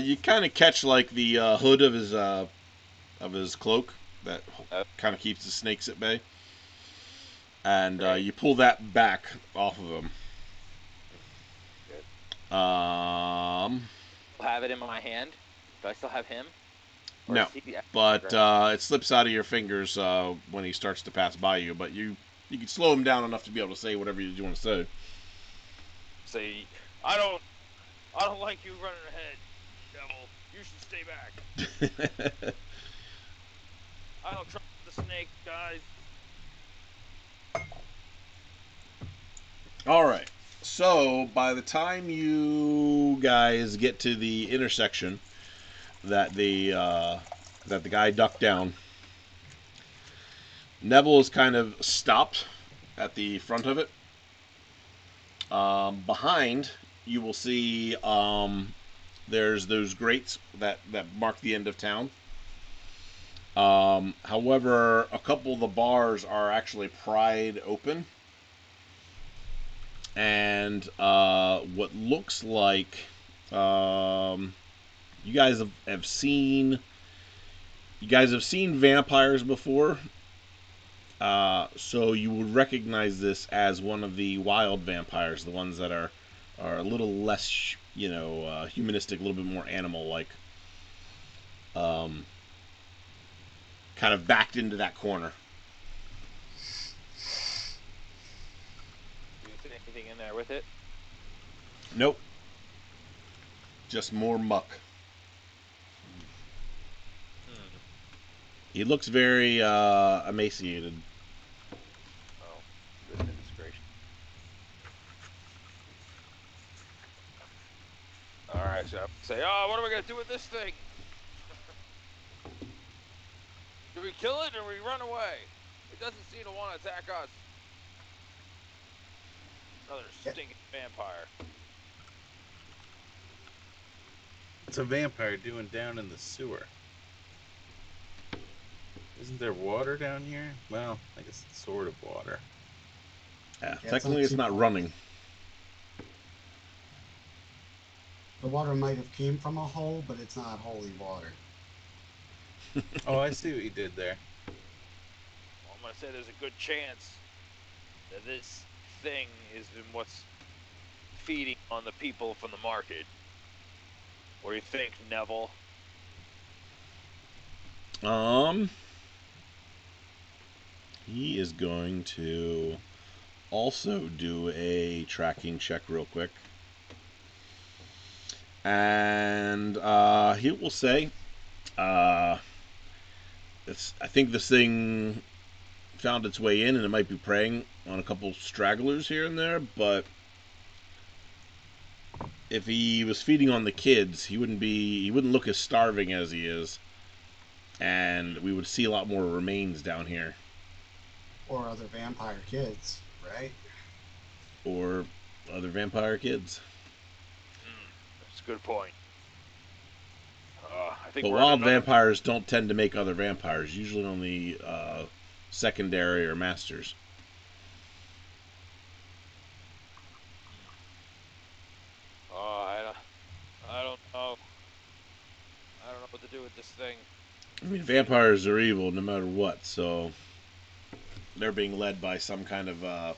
You kind of catch like the hood of his cloak that kind of keeps the snakes at bay, and Great. you pull that back off of him. Good. Um, I'll have it in my hand. Do I still have him? Or no, is he the- but it slips out of your fingers when he starts to pass by you. But you can slow him down enough to be able to say whatever you want to say. Say, I don't like you running ahead, Devil. You should stay back. I don't trust the snake, guys. All right. So by the time you guys get to the intersection that the guy ducked down, Neville is kind of stopped at the front of it, Behind, you will see there's those grates that mark the end of town. However, a couple of the bars are actually pried open, and what looks like you guys have seen vampires before, so you would recognize this as one of the wild vampires, the ones that are a little less, humanistic, a little bit more animal-like, kind of backed into that corner. Do you see anything in there with it? Nope, just more muck. He looks very emaciated. Oh, goodness gracious. Alright, so I say, oh, what are we going to do with this thing? Do we kill it or we run away? It doesn't seem to want to attack us. Another stinking vampire. What's a vampire doing down in the sewer? Isn't there water down here? Well, I guess it's sort of water. Yeah, Yeah, technically it's not running. The water might have came from a hole, but it's not holy water. Oh, I see what you did there. Well, I'm going to say there's a good chance that this thing is in what's feeding on the people from the market. What do you think, Neville? He is going to also do a tracking check real quick. And he will say, I think this thing found its way in, and it might be preying on a couple stragglers here and there, but if he was feeding on the kids, he wouldn't look as starving as he is, and we would see a lot more remains down here. Or other vampire kids, right? Or other vampire kids. That's a good point. I think But we're at wild another... vampires don't tend to make other vampires, usually only secondary or masters. Oh, I don't know. I don't know what to do with this thing. I mean, vampires are evil no matter what, so they're being led by some kind of,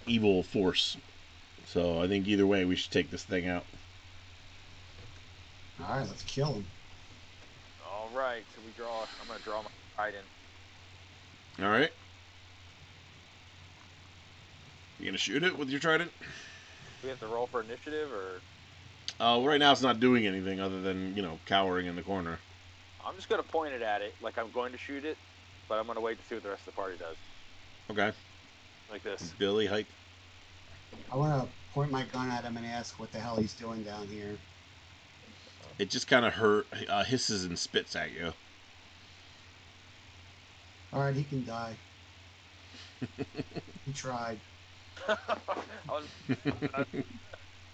evil force. So I think either way, we should take this thing out. All right, let's kill him. All right, so I'm going to draw my trident. All right. You gonna shoot it with your trident? We have to roll for initiative, or... Well, right now it's not doing anything other than, cowering in the corner. I'm just going to point it at it like I'm going to shoot it, but I'm going to wait to see what the rest of the party does. Okay. Like this. Billy, hike. I want to point my gun at him and ask what the hell he's doing down here. It just kind of hisses and spits at you. All right, he can die. He tried. I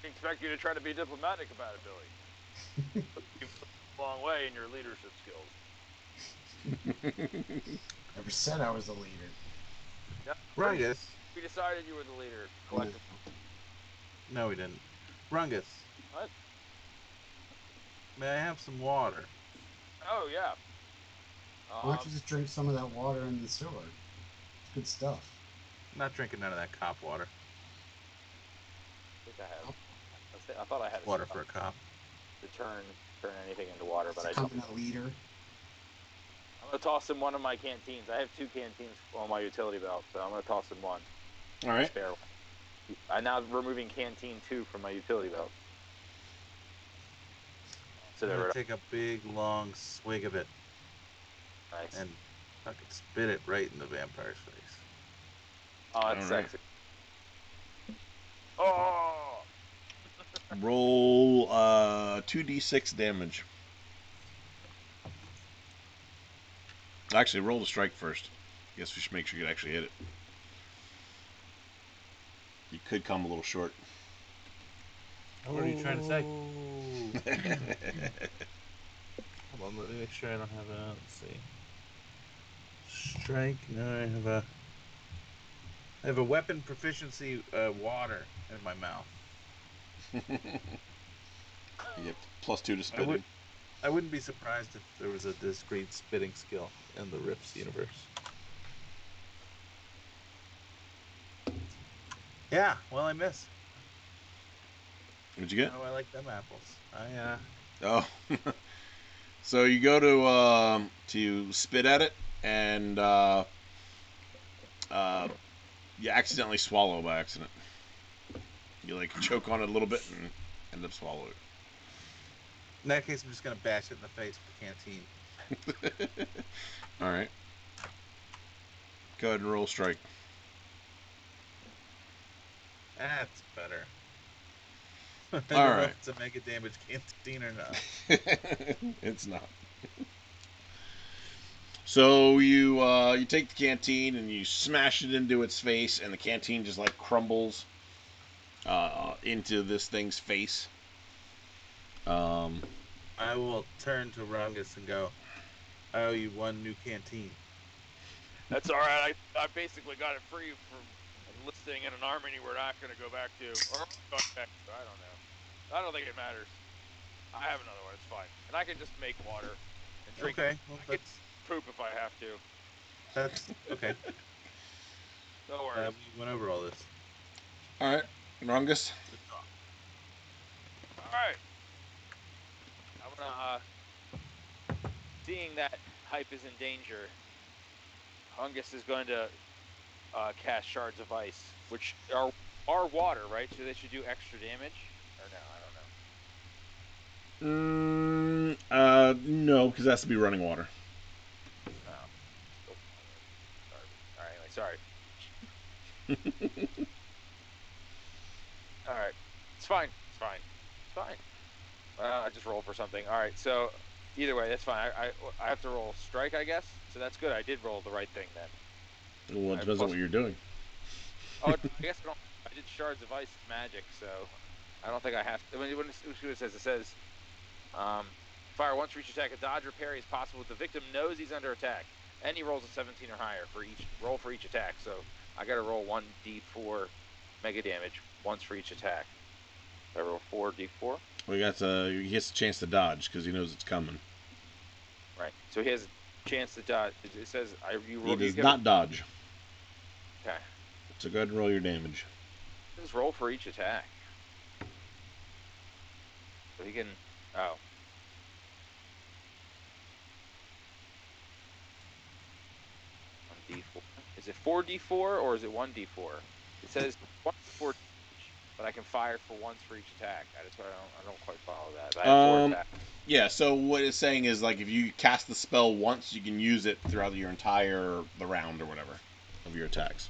expect you to try to be diplomatic about it, Billy. You've come a long way in your leadership skills. Never said I was the leader. Yeah, Rungus. we decided you were the leader collectively. No, we didn't. Rungus. What? May I have some water? Oh, yeah. Why don't you just drink some of that water in the sewer? It's good stuff. I'm not drinking none of that cop water. I think I have. I thought I had Water for a cop. to turn anything into water, but I Becoming don't. a leader. I'm going to toss in one of my canteens. I have 2 canteens on my utility belt, so I'm going to toss in one. All right. Spare one. I'm now removing canteen 2 from my utility belt. So I'm there gonna we take a big long swig of it Nice. and fucking spit it right in the vampire's face. Oh, that's All right. sexy. Oh! Roll 2d6 damage. Actually, roll the strike first. Guess we should make sure you actually hit it. You could come a little short. What are you trying to say? Oh. Hold on, let me make sure I don't have a. Let's see. Strike. No, I have a weapon proficiency water in my mouth. You get +2 to spitting. I wouldn't be surprised if there was a discrete spitting skill in the Rips universe. Yeah, well, I miss. What'd you get? Oh, I like them apples. Oh. So you go to spit at it, and you accidentally swallow by accident. You like choke on it a little bit and end up swallowing it. In that case, I'm just gonna bash it in the face with the canteen. All right. Go ahead and roll strike. That's better. I All don't know right. if it's a mega damage canteen or not. It's not. So you take the canteen and you smash it into its face, and the canteen just like crumbles into this thing's face. I will turn to Rungus and go, I owe you one new canteen. That's all right. I basically got it free from enlisting in an army we're not going to go back to, or going back to. I don't know. I don't think it matters. I have another one. It's fine, and I can just make water and drink. Okay, well, I can poop if I have to. that's okay. No worries. We went over all this. All right, Rungus. All right. I'm gonna. Seeing that Hype is in danger, Hungus is going to cast Shards of Ice, which are water, right? So they should do extra damage, or no? I don't know. No, because that has to be running water. Oh, still garbage. All right. Anyway, sorry. All right. It's fine. It's fine. It's fine. I just rolled for something. All right. So either way, that's fine. I have to roll strike, I guess. So that's good. I did roll the right thing then. Well, it depends on what you're doing. Oh, I guess I don't. I did Shards of Ice magic, so I don't think I have to. When it says, fire once for each attack. A dodge or parry is possible if the victim knows he's under attack, and he rolls a 17 or higher for each attack. So I got to roll 1d4 mega damage once for each attack. I roll 4d4. Well, he gets a chance to dodge because he knows it's coming. Right. So he has a chance to dodge. It says He does not dodge. Okay. So go ahead and roll your damage. Just roll for each attack. So he can. Oh. D4. Is it 4d4 or is it 1d4? It says 1d4, but I can fire for once for each attack. That's why I don't quite follow that. But I have 4 attacks. Yeah. So what it's saying is like if you cast the spell once, you can use it throughout your entire the round or whatever of your attacks.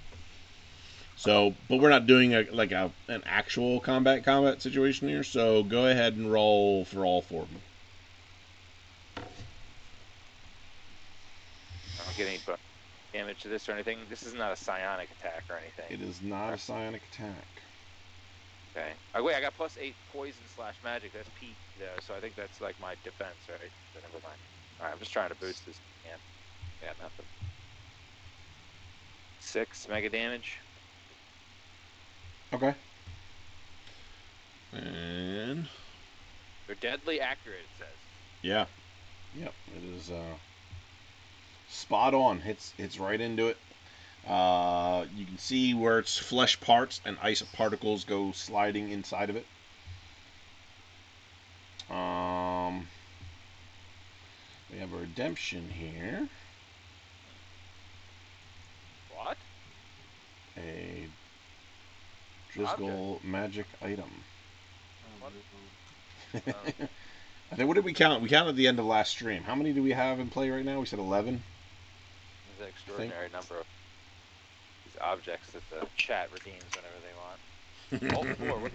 So, but we're not doing an actual combat situation here. So go ahead and roll for all 4 of them. I don't get any damage to this or anything. This is not a psionic attack or anything. It is not a psionic attack. Okay. Oh, wait, I got +8 poison / magic. That's P though, so I think that's like my defense, right? So never mind. All right, I'm just trying to boost this. Yeah, nothing. 6 mega damage. Okay. And They're deadly accurate, it says. yeah, yep, it is spot on. Hits right into it. You can see where its flesh parts and ice particles go sliding inside of it. We have a redemption here. What? A Driscoll magic item. What? I think, what did we count? We counted at the end of last stream. How many do we have in play right now? We said 11. There's an extraordinary number of these objects that the chat redeems whenever they want. All 4.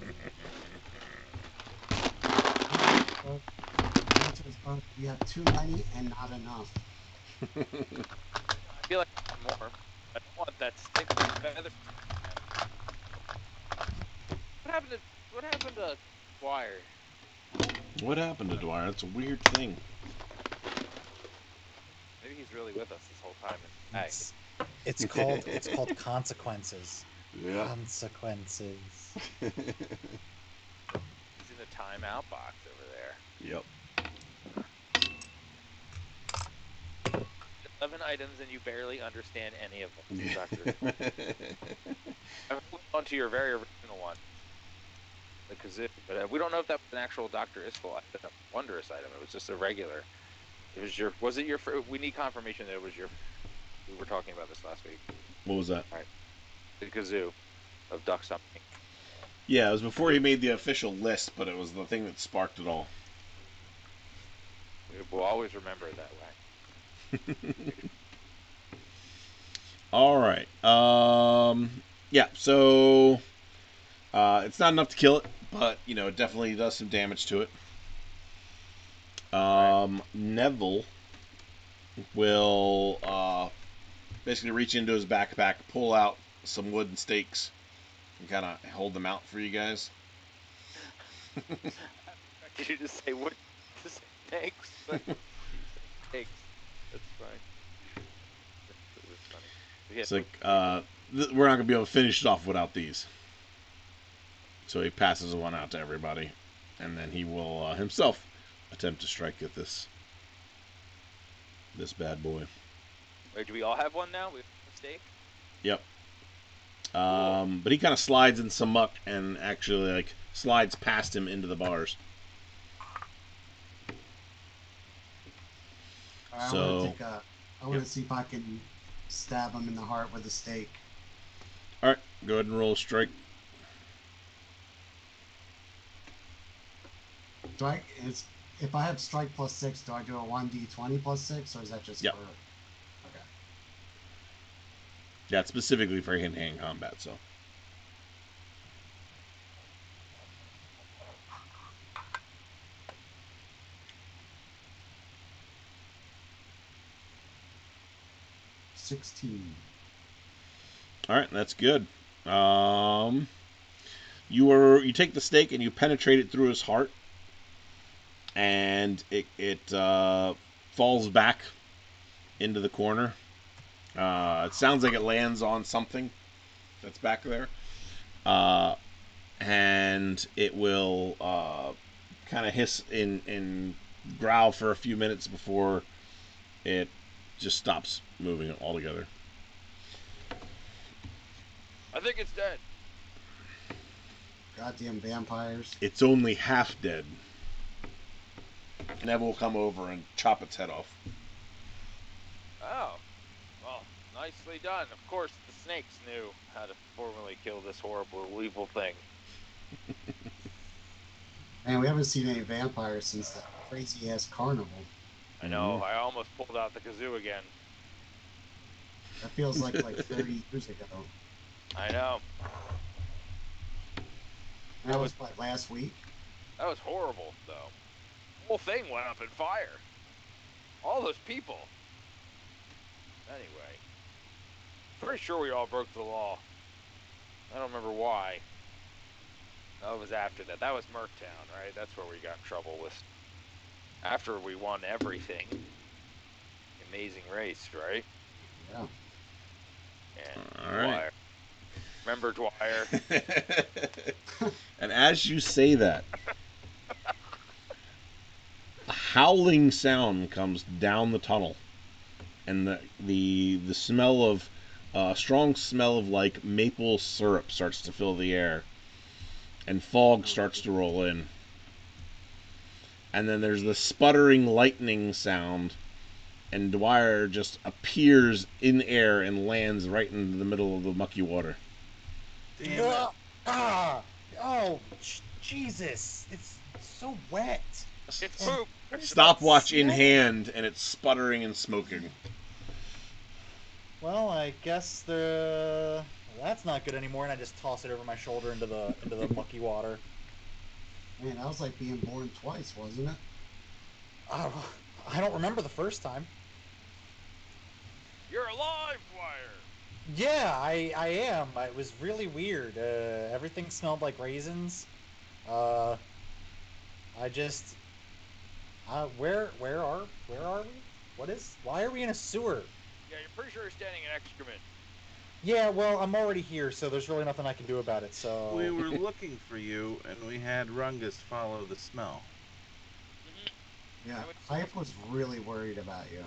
The answer is both. We have too many and not enough. I feel like more. I don't want that stick feather. What happened to Dwyer? What happened to Dwyer? That's a weird thing. Maybe he's really with us this whole time. And It's called consequences. Yeah. Consequences. he's in the timeout box over there. Yep. 11 items and you barely understand any of them, Yeah. Doctor. I'm holding on to your very original one, the kazoo, but we don't know if that was an actual Dr. Iskall item, a wondrous item. It was just a regular. It was your. Was it your? We need confirmation that it was your. We were talking about this last week. What was that? All right. The kazoo of duck something. Yeah, it was before he made the official list, but it was the thing that sparked it all. We will always remember it that way. All right. Yeah. So it's not enough to kill it, but it definitely does some damage to it. Nevil will basically reach into his backpack, pull out some wooden stakes, and kind of hold them out for you guys. Did you just say what? Just say thanks, but you said thanks. That's fine. That's funny. It's like we're not gonna be able to finish it off without these. So he passes one out to everybody, and then he will himself attempt to strike at this bad boy. Wait, do we all have one now? We have a mistake? Yep. But he kind of slides in some muck and actually slides past him into the bars. Right, So I want to see if I can stab him in the heart with a stake. all right, go ahead and roll a strike. If I have strike +6, do I do a 1d20 +6, or is that just Yep. for? Okay. Yeah, it's specifically for hand-to-hand combat. So 16. all right, that's good. You take the stake and you penetrate it through his heart, and it falls back into the corner. It sounds like it lands on something that's back there, and it will kind of hiss and growl for a few minutes before it just stops moving altogether. I think it's dead. Goddamn vampires. It's only half dead. Neville will come over and chop its head off. Oh. Well, nicely done. Of course, the snakes knew how to formally kill this horrible, evil thing. Man, we haven't seen any vampires since that crazy ass carnival. I know. I almost pulled out the kazoo again. That feels like 30 years ago. I know. And that was like last week. That was horrible, though. The whole thing went up in fire. All those people. Anyway. Pretty sure we all broke the law. I don't remember why. That was after that. That was Merktown, right? That's where we got in trouble with. After we won everything. Amazing Race, right? Yeah. And All right. Dwyer. Remember Dwyer? And as you say that, a howling sound comes down the tunnel, and the smell of strong smell of maple syrup starts to fill the air, and fog starts to roll in, and then there's the sputtering lightning sound, and Dwyer just appears in air and lands right in the middle of the mucky water. Damn it. Oh, Jesus. It's so wet. It's poop. Stopwatch in Smell. hand, and it's sputtering and smoking. Well, I guess that's not good anymore, and I just toss it over my shoulder into the mucky water. Man, that was like being born twice, wasn't it? I don't remember the first time. You're alive, Dwyer. Yeah, I am. It was really weird. Everything smelled like raisins. Uh, I just where are we? Why are we in a sewer? Yeah, you're pretty sure you're standing in excrement. Yeah, well, I'm already here, so there's really nothing I can do about it. We So were looking for you, and we had Rungus follow the smell. Yeah, And we- Hype was really worried about you.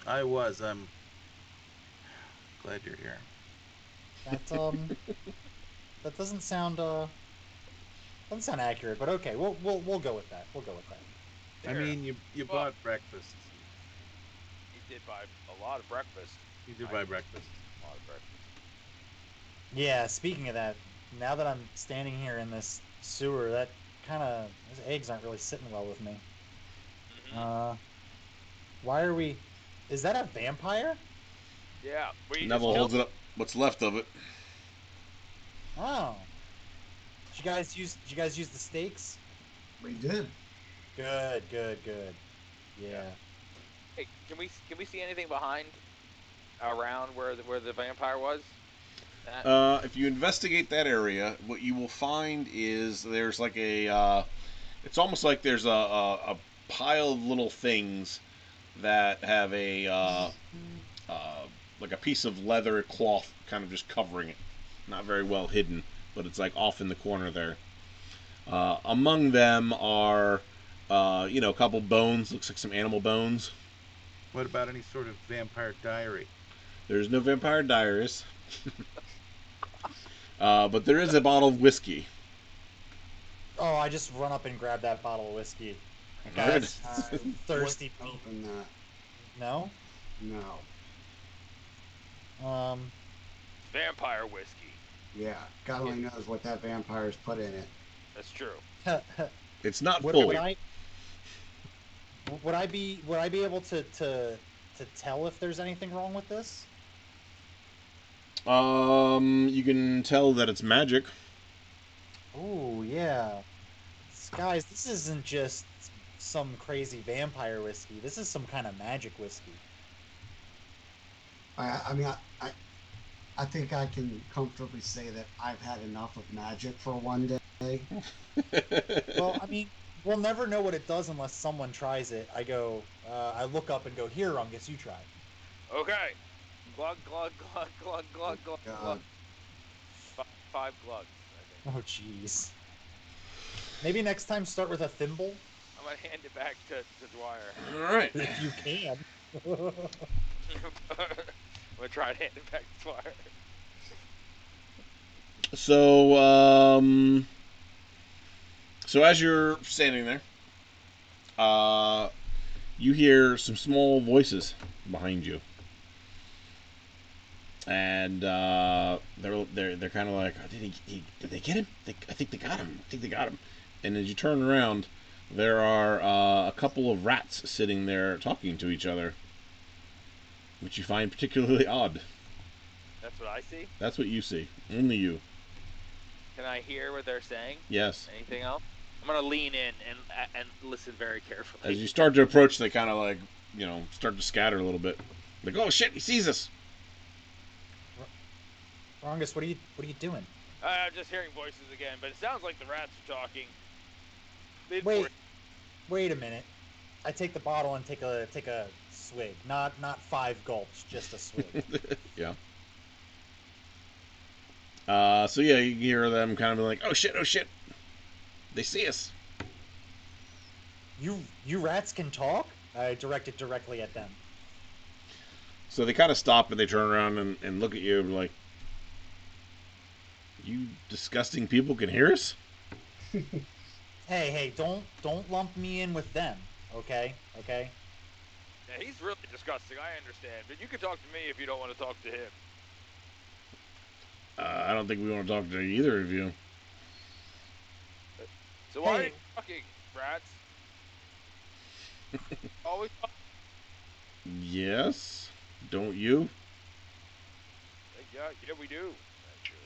I was. I'm glad you're here. that that doesn't sound accurate, but okay, we'll go with that. We'll go with that. I There. mean, you Well, bought breakfast. he did buy a lot of breakfast. You did I buy ate breakfast. a lot of breakfast. Yeah, speaking of that, now that I'm standing here in this sewer, that kind of those eggs aren't really sitting well with me. Hmm. Uh, why are we? Is that a vampire? Yeah, we just Neville killed. holds it up. What's left of it? Oh, did you guys use the stakes? We did. Good, good, good. Yeah. Yeah. Hey, can we see anything behind around where the vampire was? That If you investigate that area, what you will find is there's like a. It's almost like there's a pile of little things that have uh, like a piece of leather cloth kind of just covering it. Not very well hidden, but it's like off in the corner there. Among them are, a couple bones. Looks like some animal bones. What about any sort of vampire diary? There's no vampire diaries, but there is a bottle of whiskey. Oh, I just run up and grab that bottle of whiskey. All right. Guys, I wouldn't thirsty. open that. No. No. Um. vampire whiskey. Yeah, God only knows what that vampire's put in it. That's true. It's not would full. I would I be able to tell if there's anything wrong with this? You can tell that it's magic. Oh yeah, guys, this isn't just some crazy vampire whiskey. This is some kind of magic whiskey. I mean, I think I can comfortably say that I've had enough of magic for one day. Well, I mean, we'll never know what it does unless someone tries it. I look up and go, here, Rungus, you try. Okay. Glug glug glug glug Oh, glug glug glug. God. Five glugs, I think. Oh, jeez. Maybe next time start with a thimble, I'm gonna hand it back to Dwyer. All right. if you can. I'm gonna try to hand it back to Dwyer. So, so as you're standing there, uh, you hear some small voices behind you, and they're kind of like, oh, did they get him? I think they got him. I think they got him. And as you turn around, there are a couple of rats sitting there talking to each other, which you find particularly odd. That's what I see. That's what you see. Only you. Can I hear what they're saying? Yes. Anything else? I'm gonna lean in and listen very carefully. As you start to approach, they kind of like, start to scatter a little bit. Like, oh shit, he sees us. Rungus, what are you doing? I'm just hearing voices again, but it sounds like the rats are talking. Wait, wait a minute. I take the bottle and take a swig. Not five gulps, just a swig. Yeah. So yeah, you hear them kind of like, oh shit, they see us. You rats can talk? I direct it directly at them. So they kind of stop and they turn around and look at you and like, you disgusting people can hear us? Hey, don't lump me in with them, okay? Okay? Yeah, he's really disgusting. I understand, but you can talk to me if you don't want to talk to him. I don't think we want to talk to either of you. So why are you Hey, talking, rats? Always talk. Yes? Don't you? Yeah, we do. Actually,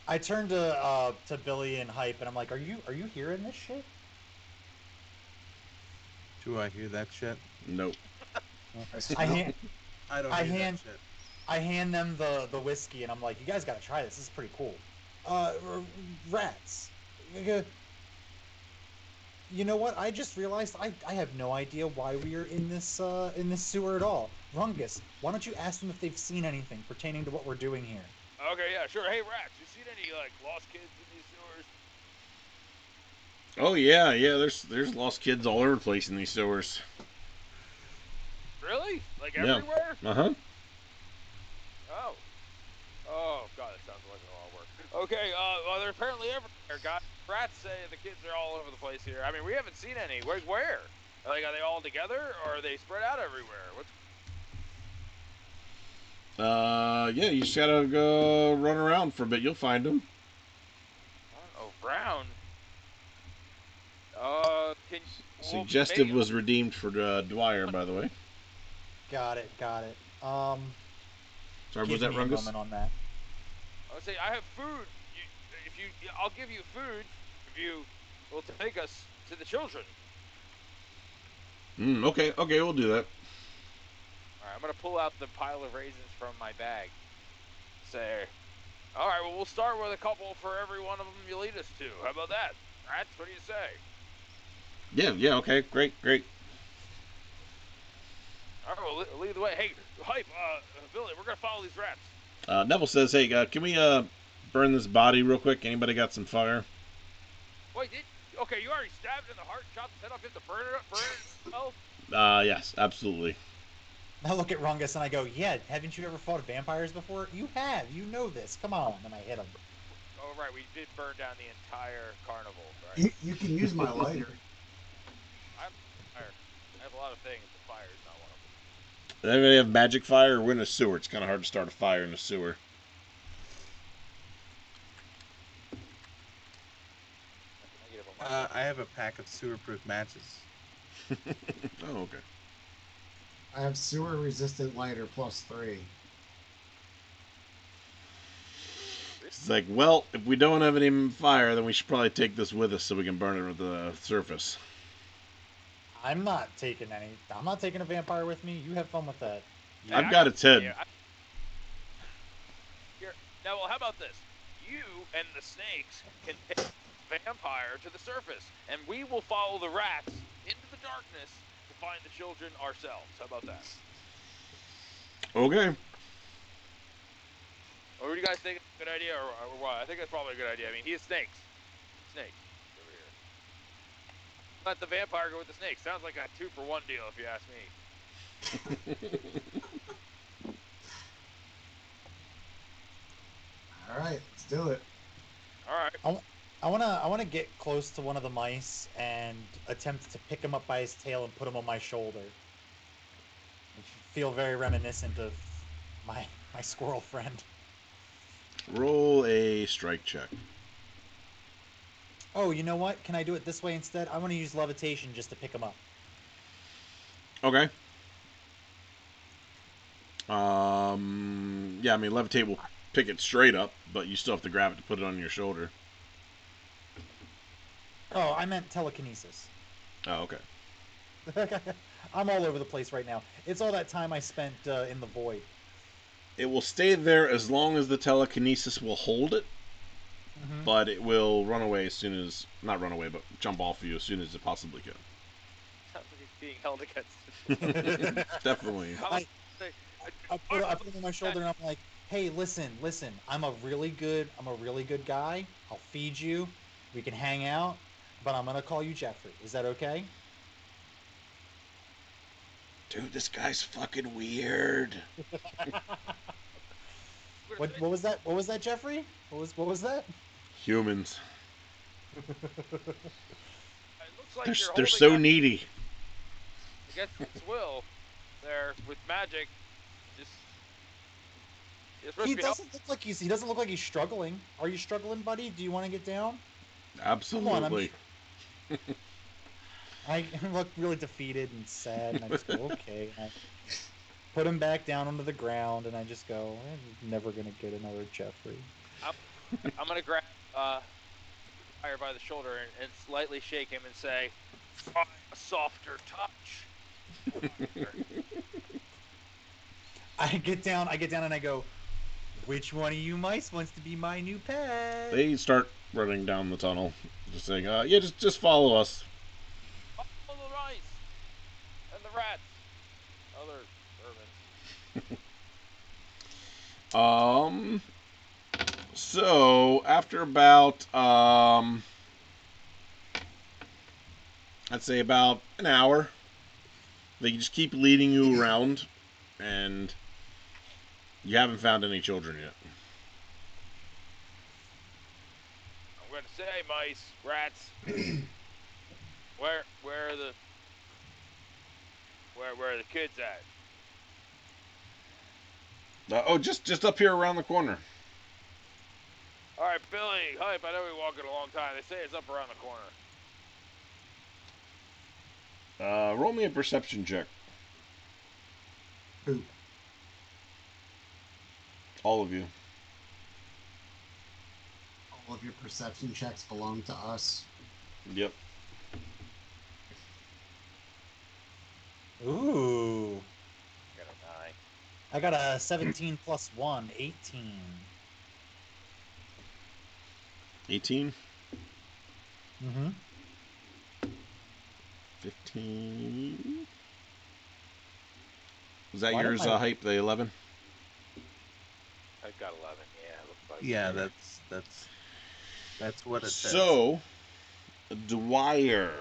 I turn to Billy and Hype and I'm like, are you hearing this shit? Do I hear that shit? Nope. I I smell. hand I don't I hear that hand shit. I hand them the whiskey, and I'm like, you guys gotta try this. This is pretty cool. Rats. You know what? I just realized I have no idea why we are in this sewer at all. Rungus, why don't you ask them if they've seen anything pertaining to what we're doing here? Okay, yeah, sure. Hey, Rats, you seen any like lost kids in these sewers? Oh yeah, yeah. There's lost kids all over the place in these sewers. Really? Like Yeah. everywhere? Uh-huh. Oh. Oh God, that sounds like a lot of work. Okay, well, they're apparently everywhere, guys. Rats say the kids are all over the place here. I mean, we haven't seen any. Where? Like, are they all together, or are they spread out everywhere? What's Yeah, you just gotta go run around for a bit. You'll find them. I don't know, Brown? Can well, Suggestive maybe. was redeemed for Dwyer, by the way. Got it. Sorry, was Give that me a Rungus? moment on that. I would say I have food. I'll give you food if you will take us to the children. Okay, we'll do that. All right, I'm gonna pull out the pile of raisins from my bag. Say, all right, well, we'll start with a couple for every one of them you lead us to. How about that? Rats, what do you say? Yeah, okay, great. All right, well, lead the way. Hey, Hype, Billy, we're gonna follow these rats. Neville says, hey, can we burn this body real quick? Anybody got some fire? Wait, okay, you already stabbed it in the heart, chopped his head off, you have to burn it up? Yes, absolutely. I look at Rungus and I go, yeah, haven't you ever fought vampires before? You have. You know this. Come on. And I hit him. Oh, right, we did burn down the entire carnival, right? You can use my lighter. I'm fire. I have a lot of things, but fire is not one of them. Does anybody have magic fire? We're in a sewer. It's kind of hard to start a fire in a sewer. Negative on my I have a pack of sewer-proof matches. Oh, okay. I have sewer resistant lighter +3. It's like, well, if we don't have any fire, then we should probably take this with us so we can burn it at the surface. I'm not taking a vampire with me. You have fun with that. Hey, I've got its head. Here, now, well, how about this? You and the snakes can take the vampire to the surface, and we will follow the rats into the darkness to find the children ourselves. How about that? Okay. Or do you guys think it's a good idea, or what? I think that's probably a good idea. I mean, he has snakes. Snakes over here. Let the vampire go with the snakes. Sounds like a 2-for-1 deal, if you ask me. All right, let's do it. All right. I wanna get close to one of the mice and attempt to pick him up by his tail and put him on my shoulder. I feel very reminiscent of my squirrel friend. Roll a strike check. Oh, you know what? Can I do it this way instead? I want to use levitation just to pick him up. Okay. Yeah, I mean, levitate will pick it straight up, but you still have to grab it to put it on your shoulder. Oh, I meant telekinesis. Oh, okay. I'm all over the place right now. It's all that time I spent in the void. It will stay there as long as the telekinesis will hold it, but it will run away as soon as, not run away, but jump off of you as soon as it possibly can. Sounds like he's being held against. Definitely. I put him on my shoulder and I'm like, hey, listen, I'm a really good guy. I'll feed you. We can hang out, but I'm gonna call you Jeffrey. Is that okay? Dude, this guy's fucking weird. What was that? What was that, Jeffrey? What was that? Humans. It looks like you're They're holding so that needy. against its will there with magic. Just it's supposed He to be help. he doesn't look like he's struggling. Are you struggling, buddy? Do you want to get down? Absolutely. I look really defeated and sad, and I just go, okay. And I put him back down onto the ground, and I just go, I'm never gonna get another Jeffrey. I'm gonna grab Fire by the shoulder and slightly shake him and say, "A softer touch." I get down and I go, which one of you mice wants to be my new pet? They start running down the tunnel, just saying, "Yeah, just follow us." Follow the mice and the rats, other vermin. So after about I'd say about an hour, they just keep leading you around, and you haven't found any children yet. I'm gonna say mice, rats. Where are the where are the kids at? Just up here around the corner. All right, Billy, Hype. I know we walking a long time. They say it's up around the corner. Roll me a perception check. Who? All of you. All of your perception checks belong to us. Yep. Ooh. Got a 9. I got a 17 plus 1, 18. 18? Mm-hmm. 15. Was that Why yours, don't I- Hype, the 11? I've got 11. Yeah, it looks like. Yeah, that's what it says. So, Dwyer,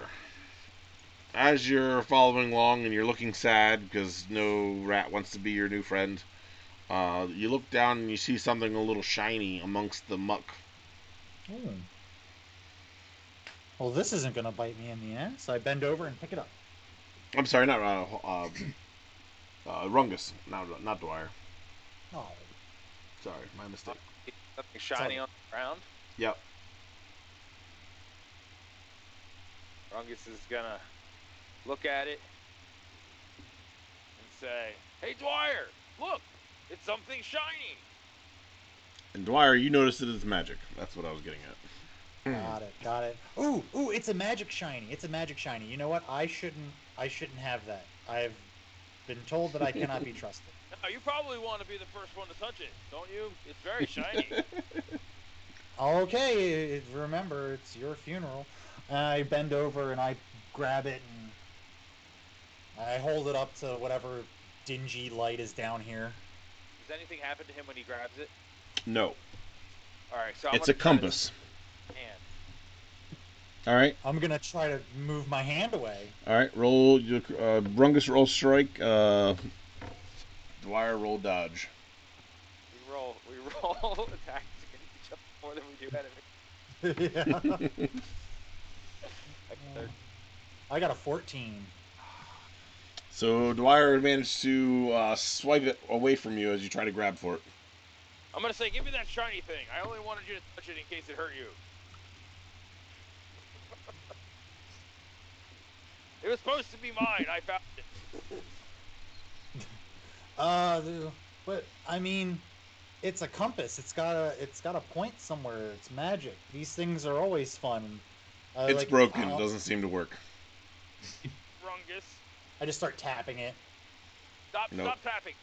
as you're following along and you're looking sad because no rat wants to be your new friend, you look down and you see something a little shiny amongst the muck. Ooh. Well, this isn't gonna bite me in the ass. I bend over and pick it up. I'm sorry, not Rungus, not Dwyer. Oh. Sorry, my mistake. Something shiny on the ground. Yep. Rungus is gonna look at it and say, "Hey, Dwyer, look, it's something shiny." And Dwyer, you noticed it as magic. That's what I was getting at. Got it. Ooh, it's a magic shiny. It's a magic shiny. You know what? I shouldn't have that. I've been told that I cannot be trusted. No, you probably want to be the first one to touch it, don't you? It's very shiny. Okay, remember, it's your funeral. I bend over and I grab it and I hold it up to whatever dingy light is down here. Does anything happen to him when he grabs it? No. All right, so It's a compass. Hand. All right. I'm gonna try to move my hand away. All right. Roll. Rungus roll strike. Dwyer roll dodge. We roll attacks against each other more than we do enemies. Yeah. Like, I got a 14. So Dwyer managed to swipe it away from you as you try to grab for it. I'm gonna say, give me that shiny thing. I only wanted you to touch it in case it hurt you. It was supposed to be mine. I found it. But I mean, it's a compass. It's got a point somewhere. It's magic. These things are always fun. It's broken. It doesn't seem to work. Rungus. I just start tapping it. Stop! Nope. Stop tapping!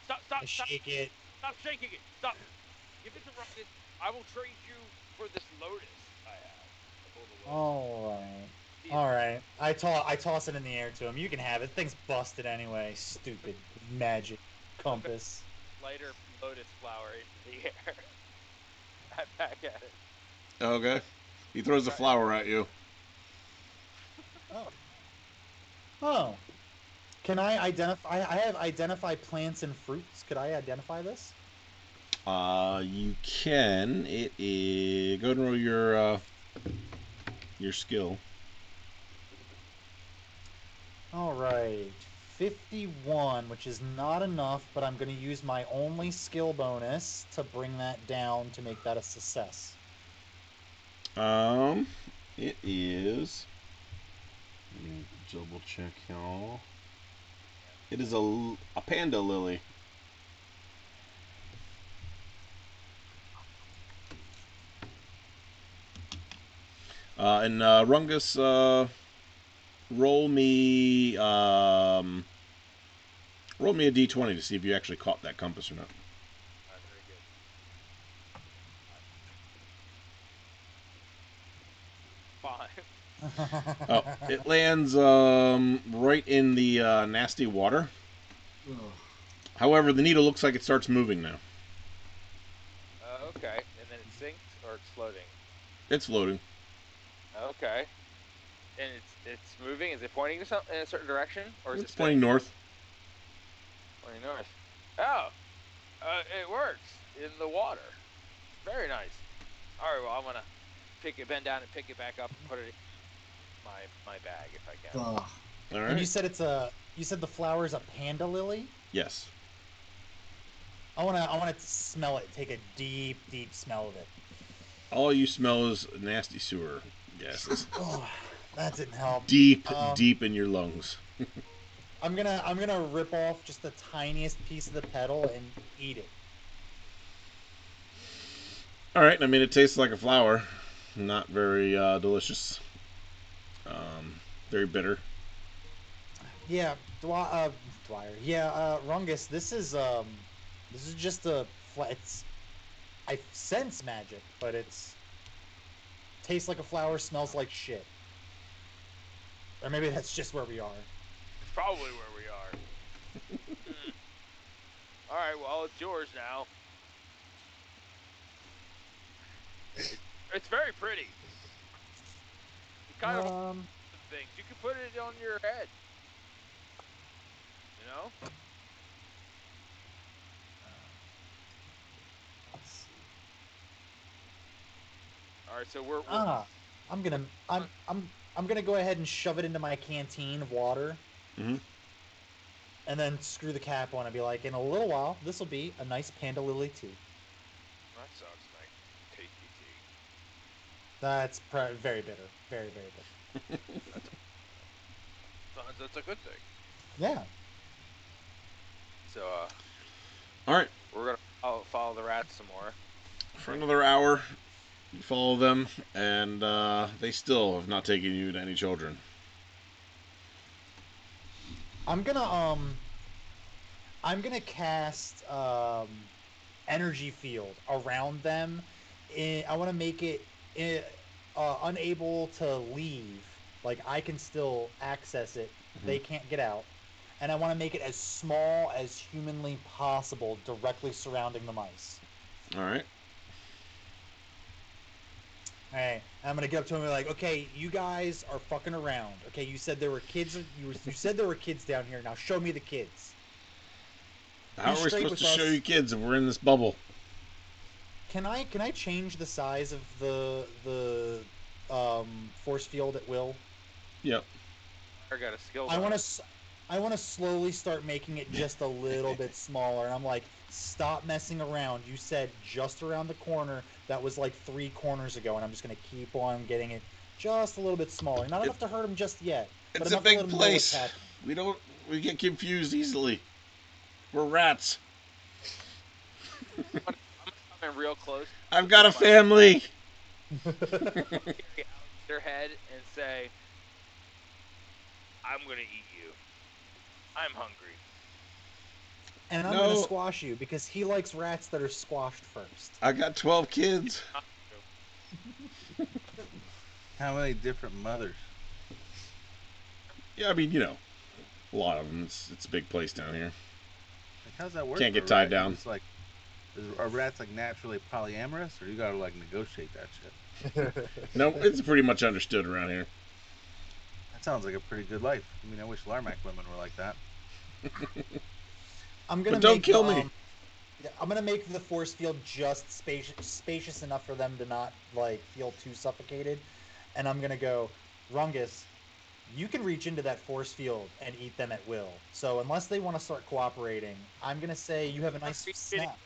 Stop! I shake it. Stop shaking it! Stop! Give it to Rungus. I will trade you for this lotus I have. All right. I toss it in the air to him. You can have it. Thing's busted anyway. Stupid magic compass. Lighter lotus flower into the air. I back at it. Okay. He throws a flower at you. Oh. Can I identify? I have identify plants and fruits. Could I identify this? You can. It is. Go and roll your skill. All right. 51, which is not enough, but I'm going to use my only skill bonus to bring that down to make that a success. It is. Let me double check, y'all. It is a panda lily. And Rungus, roll me Roll me a d20 to see if you actually caught that compass or not. Very good. Five. Oh, it lands right in the nasty water. Ugh. However, the needle looks like it starts moving now. Okay, and then it sinks or it's floating. It's floating. Okay, and it's moving. Is it pointing to something in a certain direction, or is It's it pointing spinning? north. Pointing north. Oh, it works in the water. Very nice. All right, well I'm gonna bend down and pick it back up and put it in my bag if I can. Ugh. All right. And you said you said the flower is a panda lily? Yes. I wanna smell it, take a deep smell of it. All you smell is nasty sewer gases. Oh, that didn't help. Deep, Um, deep in your lungs. I'm gonna rip off just the tiniest piece of the petal and eat it. All right. I mean, it tastes like a flower. Not very delicious. Very bitter. Yeah, Dwyer. Yeah, Rungus. This is just it's. I sense magic, but it's tastes like a flower, smells like shit. Or maybe that's just where we are. It's probably where we are. All right, well it's yours now. It's very pretty. It's kind of things. You can put it on your head. You know? All right, so we're I'm gonna I'm gonna go ahead and shove it into my canteen of water. Mm-hmm. And then screw the cap on and be like, in a little while, this will be a nice panda lily tea. That sounds nice. Tasty tea. That's very bitter. Very, very bitter. That's a good thing. Yeah. So, All right. we're gonna follow the rats some more. For another hour, you follow them, and they still have not taken you to any children. I'm gonna cast energy field around them. I want to make it unable to leave. Like I can still access it. They can't get out. And I want to make it as small as humanly possible, directly surrounding the mice. All right. All right. I'm gonna get up to him and be like, "Okay, you guys are fucking around. Okay, you said there were kids. You said there were kids down here. Now show me the kids." How are we straight supposed with to show us. you kids if we're in this bubble? Can I change the size of the force field at will? Yep. I got a skill. I want to slowly start making it just a little bit smaller. And I'm like, stop messing around. You said just around the corner. That was like 3 corners ago, and I'm just gonna keep on getting it just a little bit smaller. Not enough to hurt him just yet, but It's a enough to let big him know what's place. happening. We get confused easily. We're rats. I'm gonna come in real close. I've got a family. Their head and say, "I'm gonna eat you. I'm hungry." And I'm gonna squash you because he likes rats that are squashed first. I got 12 kids. How many different mothers? Yeah, I mean, a lot of them. It's a big place down here. Like, how's that work? Can't get tied down. It's like, are rats like naturally polyamorous, or you gotta like negotiate that shit? No, it's pretty much understood around here. That sounds like a pretty good life. I mean, I wish Larmac women were like that. But don't kill me. I'm gonna make the force field just spacious enough for them to not like feel too suffocated, and I'm gonna go, Rungus, you can reach into that force field and eat them at will. So unless they want to start cooperating, I'm gonna say you have a nice snap.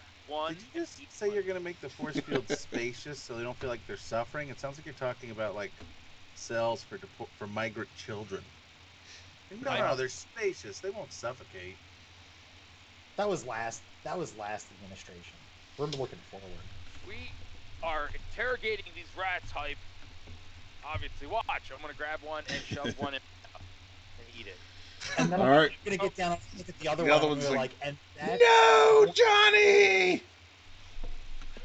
Did you just say you're gonna make the force field spacious so they don't feel like they're suffering? It sounds like you're talking about like cells for migrant children. No, they're spacious. They won't suffocate. That was last administration. We're looking forward. We are interrogating these rats, hype. Obviously, watch. I'm gonna grab one and shove one in and eat it. And then All I'm right. gonna get down and look at the other The one. other And one's we're like, like, and that's No, Johnny!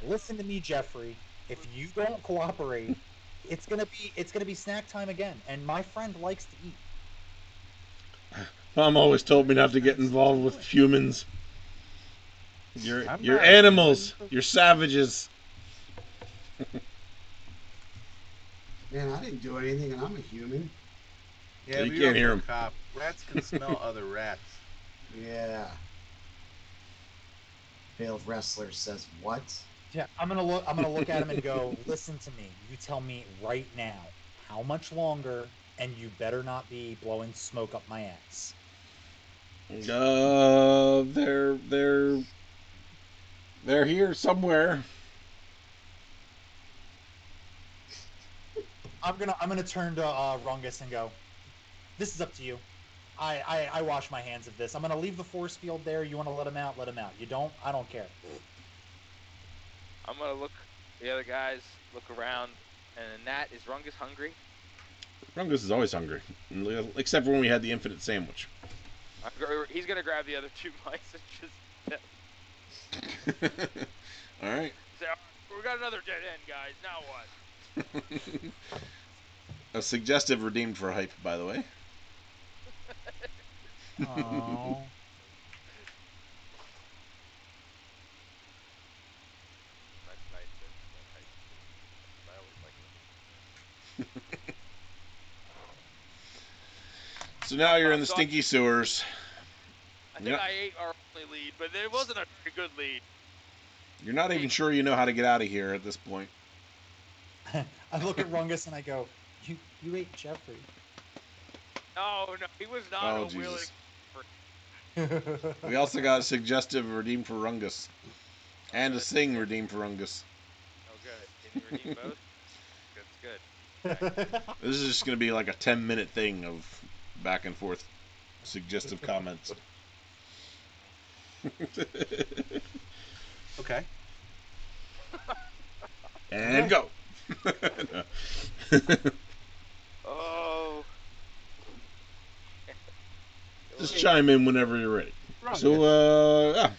listen to me, Jeffrey. If you don't cooperate, it's gonna be snack time again. And my friend likes to eat. Mom always told me not to get involved with humans. You're I'm you're not a animals. human. You're savages. Man, I didn't do anything, and I'm a human. Yeah, You but can't you're hear also 'em. a cop. Rats can smell other rats. Yeah. Failed wrestler says what? Yeah, I'm gonna look at him and go, listen to me. You tell me right now how much longer, and you better not be blowing smoke up my ass. They're here somewhere. I'm gonna turn to Rungus and go, this is up to you. I wash my hands of this. I'm gonna leave the force field there. You want to let him out? Let him out. You don't? I don't care. I'm gonna look. The other guys look around, and Nat, is Rungus hungry? Rungus is always hungry, except for when we had the infinite sandwich. He's gonna grab the other 2 mice and just All right. say, "All right, we got another dead end, guys. Now what?" A suggestive redeemed for hype, by the way. Oh. That's nice. That's nice. I always like it. So now you're in the stinky sewers. I think I ate our only lead, but it wasn't a very good lead. You're not even sure you know how to get out of here at this point. I look at Rungus and I go, you ate Jeffrey. No, he was not Oh, a willing. Jesus. We also got a suggestive redeemed for Rungus. And a sing redeemed for Rungus. Oh, good. Can you redeem both? That's good. This is just going to be like a 10-minute thing of back and forth suggestive comments. Okay. And go. Oh. Just chime in whenever you're ready. Rungus. So, yeah.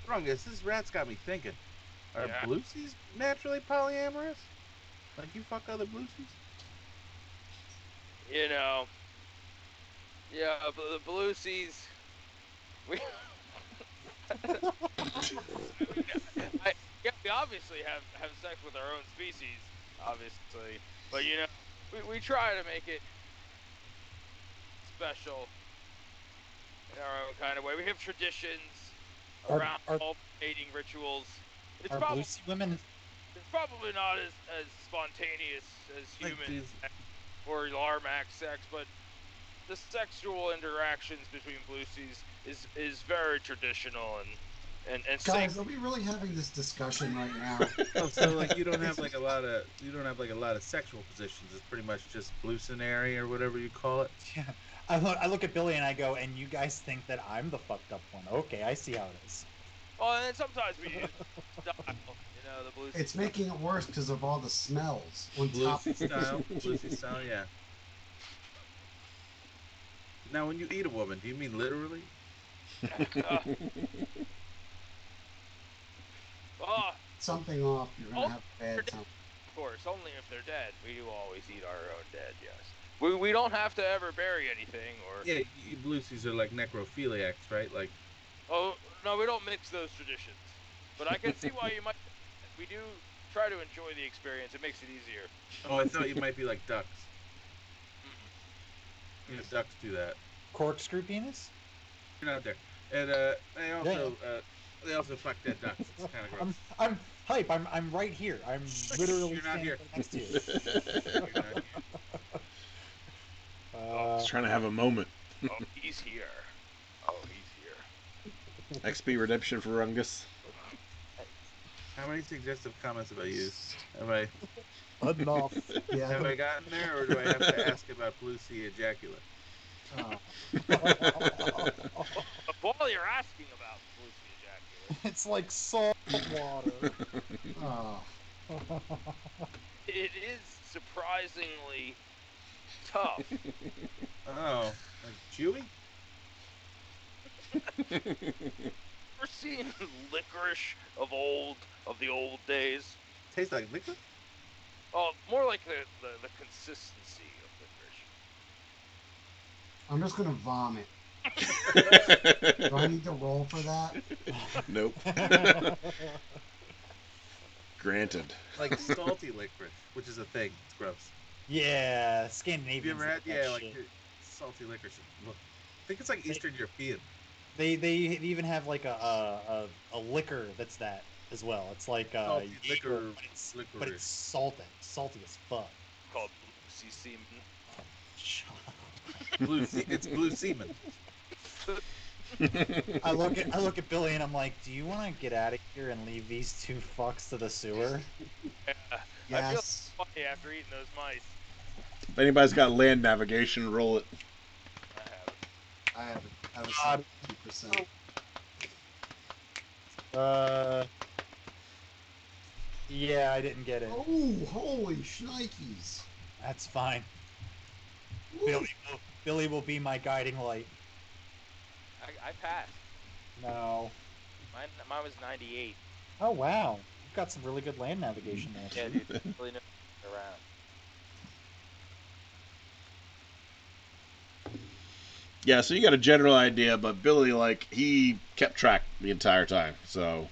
Rungus, this rat's got me thinking. Are Yeah. bluesies naturally polyamorous? Like you fuck other bluesies? You know. Yeah, the Bluesies. We. We obviously have sex with our own species, obviously, but we try to make it special in our own kind of way. We have traditions around all mating rituals. It's Are probably Bluesy women? it's probably not as spontaneous as Like human these- sex or Larmax sex, but the sexual interactions between Bluesies is very traditional and Guys, are we really having this discussion right now? Oh, so like you don't have like a lot of sexual positions. It's pretty much just bluesinary or whatever you call it. Yeah. I look at Billy and I go, and you guys think that I'm the fucked up one? Okay, I see how it is. Well, and then sometimes we use style, the Bluesy It's style. making it worse because of all the smells on top. Bluesy style, yeah. Now, when you eat a woman, do you mean literally? Oh, Something off, you're gonna have a bad time. of course, only if they're dead. We do always eat our own dead. Yes, we don't have to ever bury anything or. Yeah, bluesies are like necrophiliacs, right? Like, Oh no, we don't mix those traditions. But I can see why you might. We do try to enjoy the experience. It makes it easier. oh, I thought you might be like ducks. Mm-mm. You know, ducks do that. Corkscrew penis? You're not there. And they also fuck dead ducks. It's kind of gross. I'm hype. I'm right here. I'm literally You're not standing here. right next to you. You're not here. Just trying to have a moment. Oh, he's here. Oh, he's here. XP redemption for Rungus. How many suggestive comments have I used? Have I Enough. Yeah. gotten there, or do I have to ask about blue sea ejaculate? But while you're asking about Bluesy ejaculate, It's like salt water. Oh, it is surprisingly tough. Oh, like chewy? Ever seen licorice of the old days? Tastes like liquor? Oh, more like the consistency of licorice. I'm just gonna vomit. Do I need to roll for that? Nope. Granted. Like salty licorice, which is a thing. It's gross. Yeah, Have Scandinavians. you ever had? like that Yeah, like shit. salty licorice. Ugh. I think it's like Eastern European. They even have like a liquor that's that as well. It's like Salty Jaeger, liquor, but it's salty as fuck. Called Blue Sea Seaman. Shut up. It's blue semen. I look at Billy and I'm like, do you want to get out of here and leave these two fucks to the sewer? Yeah, I feel Yes. funny after eating those mice. If anybody's got land navigation, roll it. I have it. I have a God. 70%. Yeah, I didn't get it. Oh, holy shnikes. That's fine. Woo. Billy will be my guiding light. I passed. No. Mine was 98. Oh wow, you've got some really good land navigation there. Yeah, dude. Really know around. Yeah, so you got a general idea, but Billy, like, he kept track the entire time, so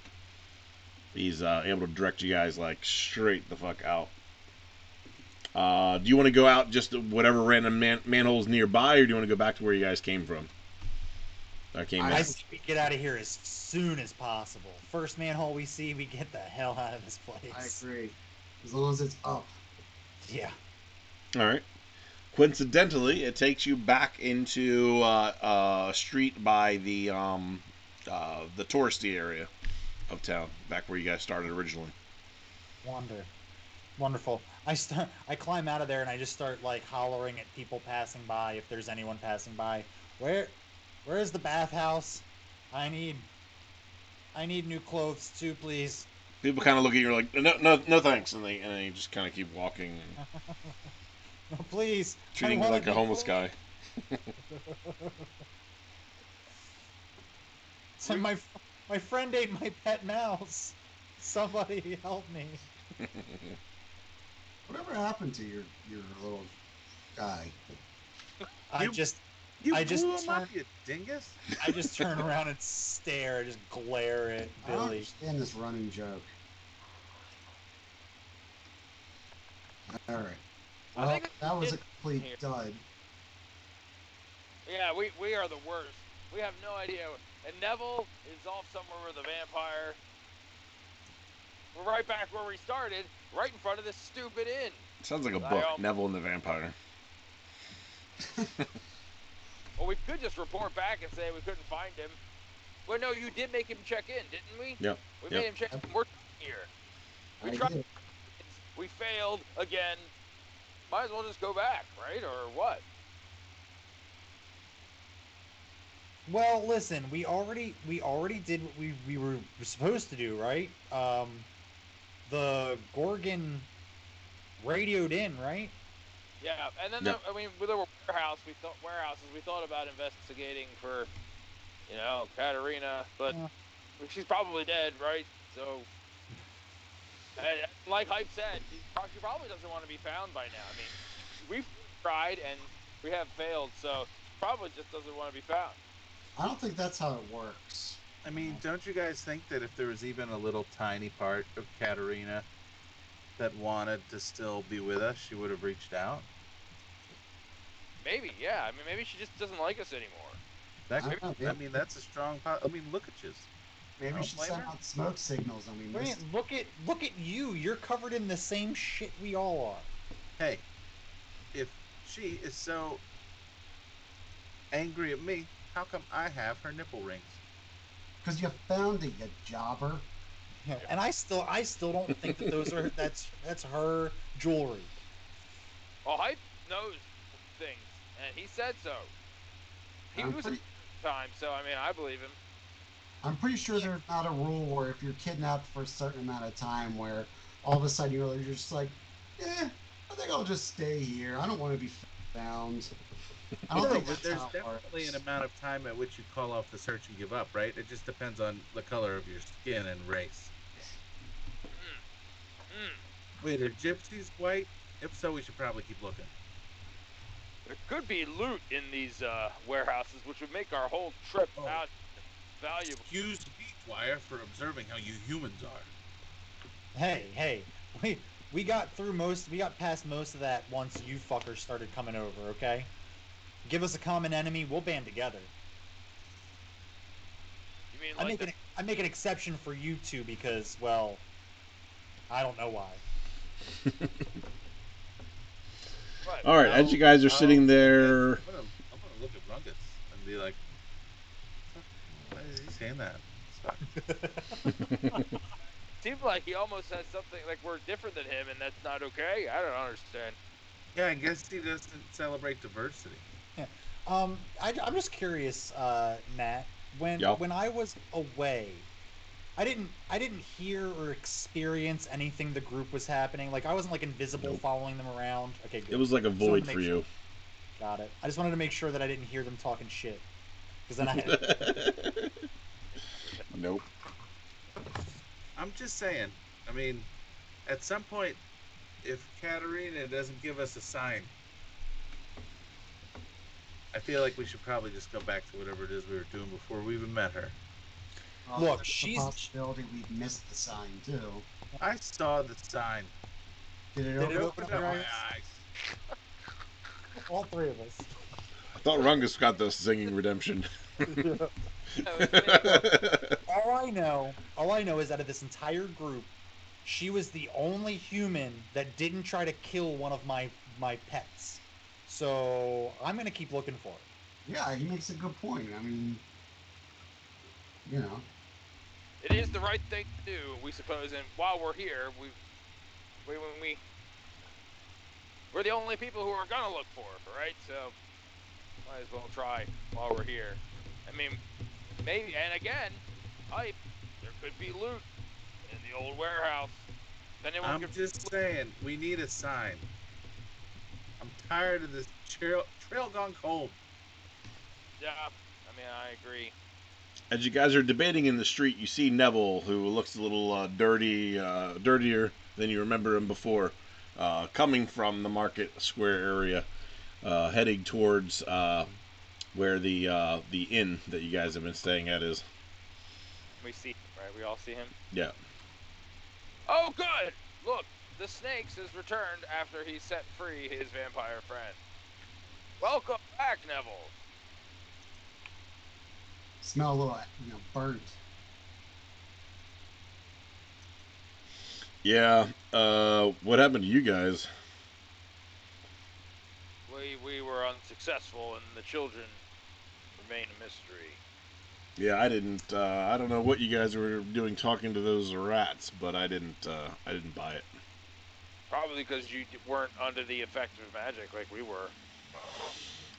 he's able to direct you guys, like, straight the fuck out. Do you want to go out just to whatever random manholes nearby, or do you want to go back to where you guys came from? I think we get out of here as soon as possible. First manhole we see, we get the hell out of this I place. agree. As long as it's up. Yeah. All right. Coincidentally, it takes you back into a street by the touristy area of town, back where you guys started originally. Wonderful. I climb out of there and I just start like hollering at people passing by if there's anyone passing by. Where's the bathhouse? I need new clothes too, please. People kind of look at you like, no, thanks, and they just kind of keep walking, No, please. treating you like a homeless guy. So my friend ate my pet mouse. Somebody help me. Whatever happened to your little guy? I You- just You I blew just him up, you dingus. I just turn around and stare, just glare at I don't Billy. understand this running joke. All right. I Well, think that was a it's complete here. dud. Yeah, we are the worst. We have no idea. And Neville is off somewhere with a vampire. We're right back where we started, right in front of this stupid inn. Sounds like a I, book, Neville and the Vampire. Well, we could just report back and say we couldn't find him. Well, no, you did make him check in, didn't we? Yep. We Yep. made him check in. We're here. We I tried. did. We failed again. Might as well just go back, right? Or what? Well, listen, we already did what we were supposed to do, right? The Gorgon radioed in, right? Yeah, and then Yep. I mean, with our warehouses, we thought about investigating for, Katerina, but she's probably dead, right? So, and like Hype said, she probably doesn't want to be found by now. I mean, we've tried and we have failed, so probably just doesn't want to be found. I don't think that's how it works. I mean, don't you guys think that if there was even a little tiny part of Katerina that wanted to still be with us, she would have reached out? Maybe, yeah. I mean, maybe she just doesn't like us anymore. That I don't know, I mean, that's a strong. I mean, look at you. Maybe I we don't should blame send her. out smoke signals. I mean, this, Look at you. You're covered in the same shit we all are. Hey, if she is so angry at me, how come I have her nipple rings? because you found it, you jobber. And I still don't think that that's her jewelry. Well, Hype knows things, and he said so. He I'm was pretty, time, so I mean, I believe him. I'm pretty sure there's not a rule where if you're kidnapped for a certain amount of time, where all of a sudden you're just like, I think I'll just stay here. I don't want to be found. I don't No, think but that's there's how it definitely works. an amount of time at which you call off the search and give up, right? It just depends on the color of your skin and race. Wait, are gypsies white? If so, we should probably keep looking. There could be loot in these warehouses, which would make our whole trip Oh. out valuable. Excuse me, Dwyer, for observing how you humans are. Hey, we got past most of that once you fuckers started coming over, okay? Give us a common enemy, we'll band together. You mean I like make an exception for you two because, well, I don't know why. what? All right, as you guys are sitting there, I'm gonna look at Rungus and be like, why is he saying that? Seems like he almost said something like we're different than him, and that's not okay. I don't understand. Yeah, I guess he doesn't celebrate diversity. Yeah. I'm just curious, Matt. Yeah. When I was away, I didn't hear or experience anything the group was happening. Like I wasn't like invisible Nope. following them around. Okay, good. It was like a Just wanted void to for make you. sure. Got it. I just wanted to make sure that I didn't hear them talking shit. Because then I Nope. I'm just saying. I mean, at some point, if Katerina doesn't give us a sign, I feel like we should probably just go back to whatever it is we were doing before we even met her. Well, Look, there's she's- a possibility we missed the sign too. I saw the sign. Did it Did open it up open up your your eyes? eyes. all three of us. I thought Rungus got the singing redemption. All I know is out of this entire group, she was the only human that didn't try to kill one of my pets. So I'm gonna keep looking for her. Yeah, he makes a good point. I mean, you know, It is the right thing to do, we suppose. And while we're here, we're the only people who are gonna look for her, right? So might as well try while we're here. I mean, maybe. And again, there could be loot in the old warehouse. If anyone I'm could, just saying, we need a sign. I'm tired of this trail gone cold. yeah. I mean, I agree. As you guys are debating in the street, you see Nevil, who looks a little dirtier than you remember him before, coming from the market square area, heading towards where the inn that you guys have been staying at is. We see, right? We all see him. Yeah. Oh, good! Look, the Snakes has returned after he set free his vampire friend. Welcome back, Neville. smell a little, burnt. Yeah. What happened to you guys? We were unsuccessful, and the children remain a mystery. Yeah, I didn't. I don't know what you guys were doing talking to those rats, but I didn't. I didn't buy it. Probably because you weren't under the effect of magic like we were.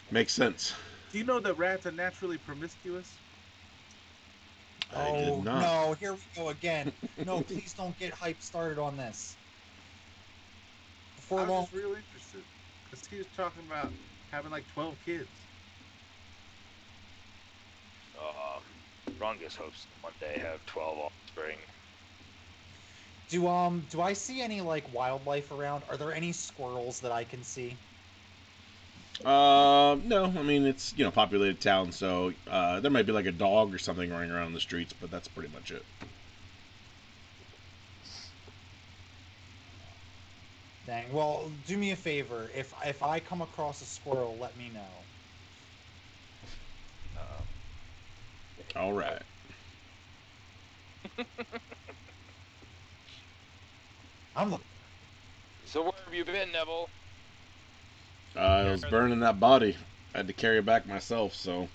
Makes sense. Do you know that rats are naturally promiscuous? I did Oh not. no, here we go again. No, please don't get hype started on this. Before I was long, just real interested because he was talking about having like 12 kids. Rungus hopes to one day have 12 offspring. do I see any like wildlife around? Are there any squirrels that I can see? No. I mean, it's populated town, so there might be like a dog or something running around the streets, but that's pretty much it. Dang. Well, do me a favor. If I come across a squirrel, let me know. All right. I'm looking. So where have you been, Neville? I was burning that body. I had to carry it back myself, so.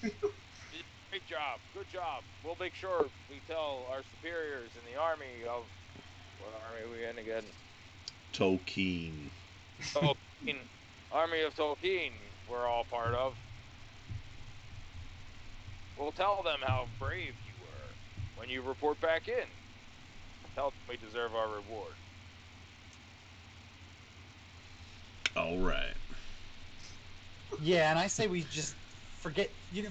Great job. Good job. We'll make sure we tell our superiors in the army of... What army are we in again? Tolkien. Tolkien. Army of Tolkien we're all part of. We'll tell them how brave you were when you report back in. Tell them we deserve our reward. All right. Yeah, and I say we just forget.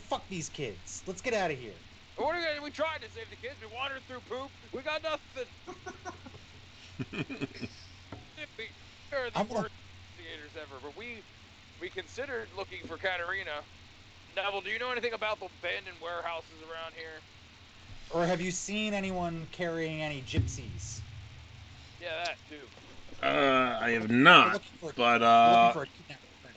Fuck these kids. Let's get out of here. What are we gonna? We tried to save the kids. We wandered through poop. We got nothing. We are the I'm gonna- worst investigators ever. But we considered looking for Katerina. Neville, do you know anything about the abandoned warehouses around here? Or have you seen anyone carrying any gypsies? Yeah, that too. I have We're not, looking for, but we're looking for a kidnapped friend.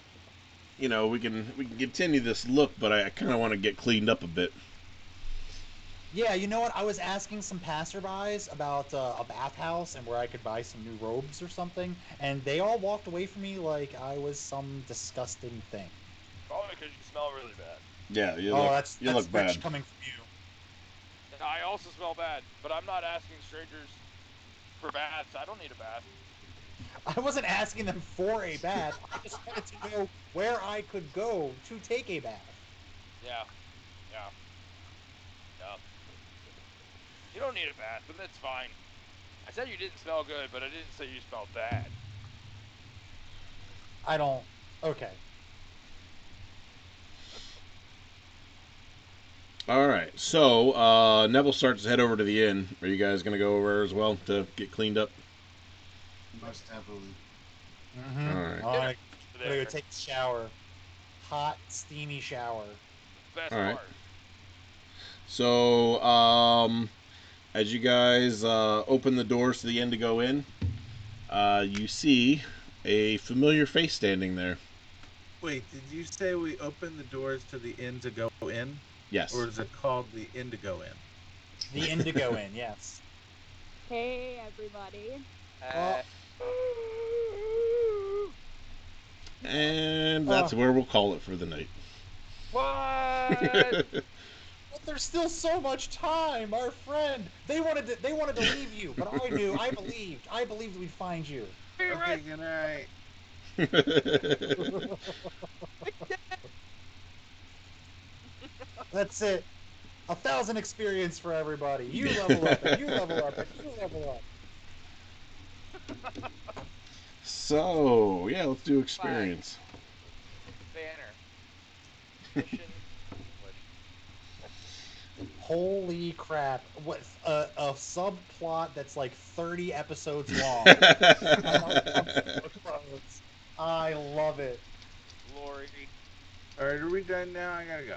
you know, we can continue this look, but I kind of want to get cleaned up a bit. Yeah, you know what? I was asking some passerbys about a bathhouse and where I could buy some new robes or something, and they all walked away from me like I was some disgusting thing. Probably because you smell really bad. Yeah, you That's look rich bad. coming from you. And I also smell bad, but I'm not asking strangers for baths. I don't need a bath. I wasn't asking them for a bath. I just wanted to know where I could go to take a bath. Yeah. Yeah. Yeah. You don't need a bath, but that's fine. I said you didn't smell good, but I didn't say you smelled bad. I don't. Okay. All right, so Neville starts to head over to the inn. Are you guys gonna go over as well to get cleaned up? Most definitely. Mm-hmm. All right. I'm gonna There. go take a shower. Hot, steamy shower. Best All right. part. So, as you guys open the doors to the inn to go in, you see a familiar face standing there. Wait, did you say we opened the doors to the inn to go in? Yes. Or is it called the Indigo Inn? The Indigo Inn, yes. Hey, everybody. Well, And that's where we'll call it for the night. What? but there's still so much time. Our friend, they wanted to leave you, but I believed we'd find you. Okay, good night. That's it. 1,000 experience for everybody. You level up, and you level up, and you level up. So, yeah, let's do experience. Banner. Mission. Holy crap! What a subplot that's like 30 episodes long. I love it. Glory. Alright, are we done now? I gotta go.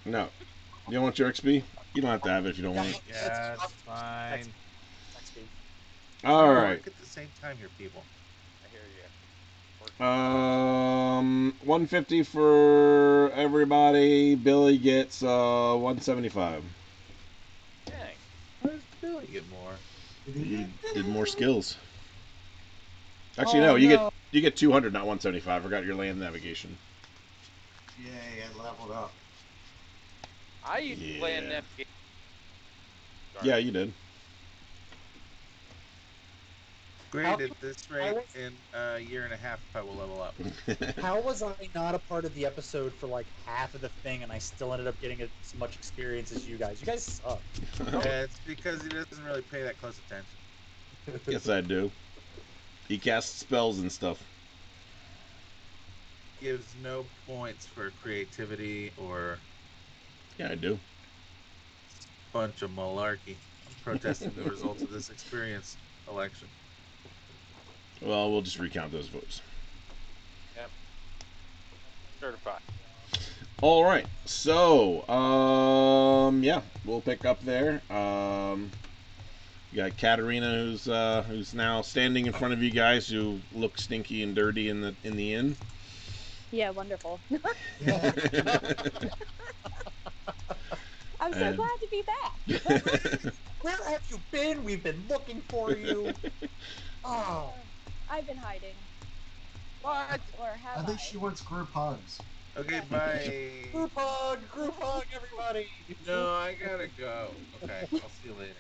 No. You don't want your XP? You don't have to have it if you don't want it. Yeah, it's fine. Next week. All We right. work at the same time here, people. I hear you. 150 for everybody. Billy gets 175. Dang. Why does Billy get more? You did more skills. Actually, no, you get 200, not 175. Forgot your land navigation. Yay, I leveled up. I used to play in Yeah. navigation. Yeah, you did. Great, How- at this rate, in a year and a half, I will level up. How was I not a part of the episode for like half of the thing, and I still ended up getting as much experience as you guys? You guys suck. It's because he doesn't really pay that close attention. Yes, I do. He casts spells and stuff. Gives no points for creativity or Yeah, I do. bunch of malarkey. I'm protesting the results of this experience election. Well, we'll just recount those votes. Yep. Certified. All right. So, yeah, we'll pick up there. You got Katerina, who's now standing in front of you guys, who look stinky and dirty in the inn. Yeah, wonderful. I'm so And- glad to be back. Where have you been? We've been looking for you. Oh, I've been hiding. What? Or have I think she wants group hugs. Okay, bye. group hug, everybody. No, I gotta go. Okay, I'll see you later.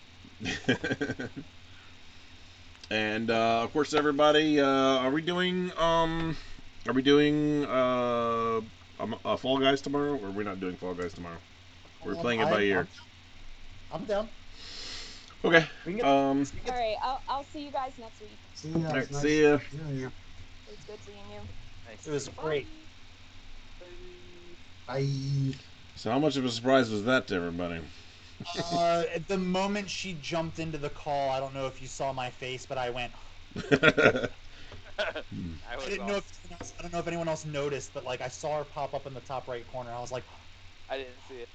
And of course, everybody, are we doing Fall Guys tomorrow, or are we not doing Fall Guys tomorrow? We're playing it by ear. I'm down. Okay. We can get- All right, I'll see you guys next week. See ya. All right, It's nice see ya. hearing you. It was good seeing you. It was great. Bye. Bye. So how much of a surprise was that to everybody? At the moment she jumped into the call, I don't know if you saw my face, but I went. I I was didn't know if anyone else, I don't know if anyone else noticed, but like I saw her pop up in the top right corner. I was like, I didn't see it.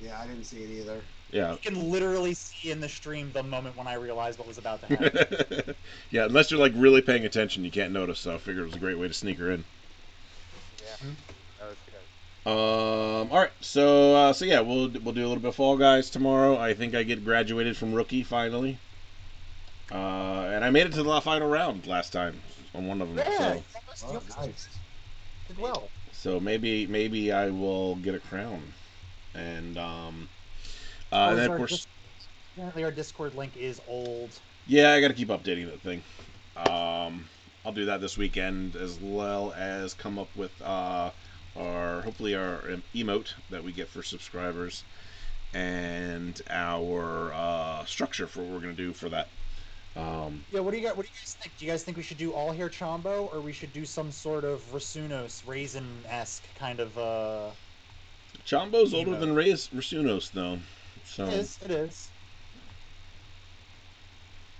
Yeah, I didn't see it either. Yeah. you can literally see in the stream the moment when I realized what was about to happen. Yeah, unless you're like really paying attention, you can't notice. So I figured it was a great way to sneak her in. Yeah, Hmm? that was good. All right. So yeah, we'll do a little bit of Fall Guys tomorrow. I think I get graduated from rookie finally. And I made it to the final round last time on one of them. Yeah, Oh, nice. did well. So maybe I will get a crown. And and then of course, Apparently our Discord link is old. yeah, I got to keep updating that thing. I'll do that this weekend as well as come up with hopefully our emote that we get for subscribers and our structure for what we're gonna do for that. Yeah, what do you guys think? Do you guys think we should do all hair Chombo, or we should do some sort of Rasunos raisin-esque kind of Chombo's older emote? than Rasunos though, so It is.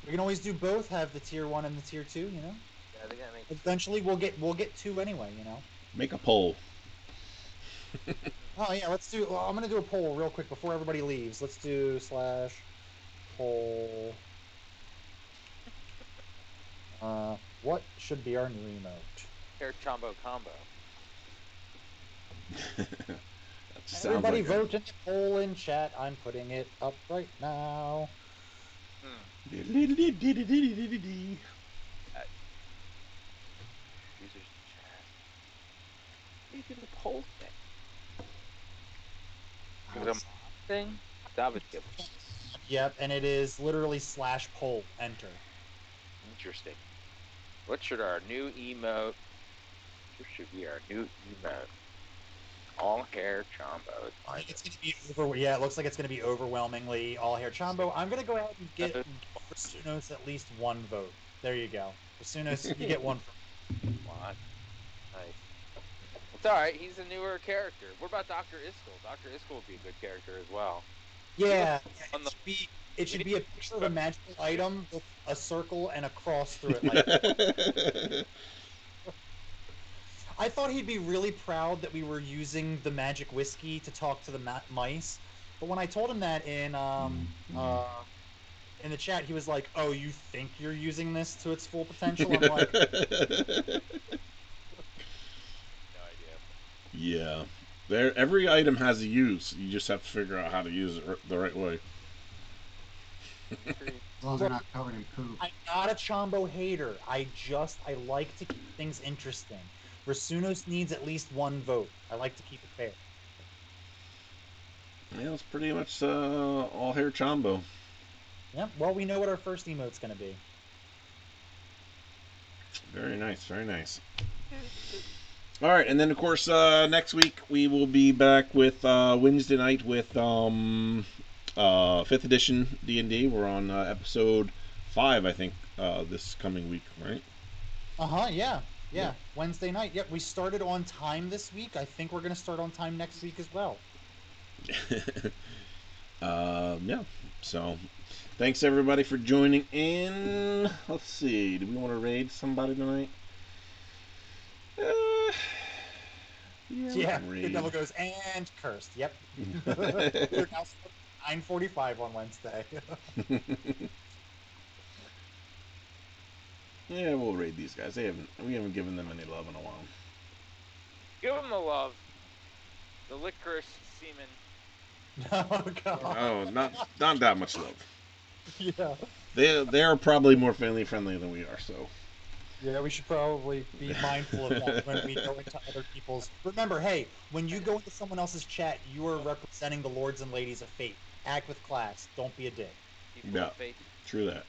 We can always do both, have the tier 1 and the tier 2, you know? Yeah, they gotta make. Eventually we'll get 2 anyway, you know? make a poll. Oh yeah, I'm gonna do a poll real quick before everybody leaves. Let's do /poll. What should be our new emote? Hair Chombo combo. That just sounds Everybody like vote in the poll in chat. I'm putting it up right now. Users chat. What do you do the poll thing? Is it a thing? David give. Yep, and it is literally /poll. Enter. Interesting. What should our new emote? What should be our new emote? All hair Chombo. I think it's gonna be it looks like it's gonna be overwhelmingly all hair Chombo. I'm gonna go ahead and give Rasunos at least 1 vote. There you go. Rasunos, you get 1 vote. What? Nice. It's alright, he's a newer character. What about Dr. Iskall? Dr. Iskall would be a good character as well. Yeah, On the- it should be a picture of a magical item with a circle and a cross through it. Like, I thought he'd be really proud that we were using the magic whiskey to talk to the mice, but when I told him that in the chat, he was like, "Oh, you think you're using this to its full potential?" I'm like, No idea. Yeah. Every item has a use. You just have to figure out how to use it the right way. As long as they're not covered in poop. I'm not a Chombo hater. I like to keep things interesting. Rasunos needs at least 1 vote. I like to keep it fair. Yeah, it's pretty much all hair Chombo. Yeah, well, we know what our first emote's gonna be. Very nice, very nice. All right, and then of course next week we will be back with Wednesday night with 5th edition D&D. We're on episode 5, I think, this coming week, right? Yeah. Wednesday night. Yep, we started on time this week. I think we're gonna start on time next week as well. Yeah. So, thanks everybody for joining in. Let's see. Do we want to raid somebody tonight? Yeah. The devil goes and cursed. Yep. We're now 9:45 on Wednesday. Yeah, we'll raid these guys. We haven't given them any love in a while. Give him the love. The licorice semen. Oh god. Oh, not that much love. Yeah. They are probably more family friendly than we are. So. Yeah, we should probably be mindful of that when we go into other people's. Remember, hey, when you go into someone else's chat, you are representing the lords and ladies of fate. Act with class. Don't be a dick. People Yeah. of faith. True that.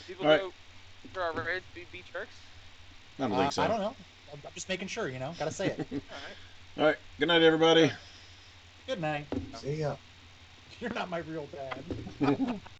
People All right. go for our raids be jerks. I don't think so. I don't know. I'm just making sure, you know. Gotta say it. Alright. All right. Good night, everybody. Good night. See ya. You're not my real dad.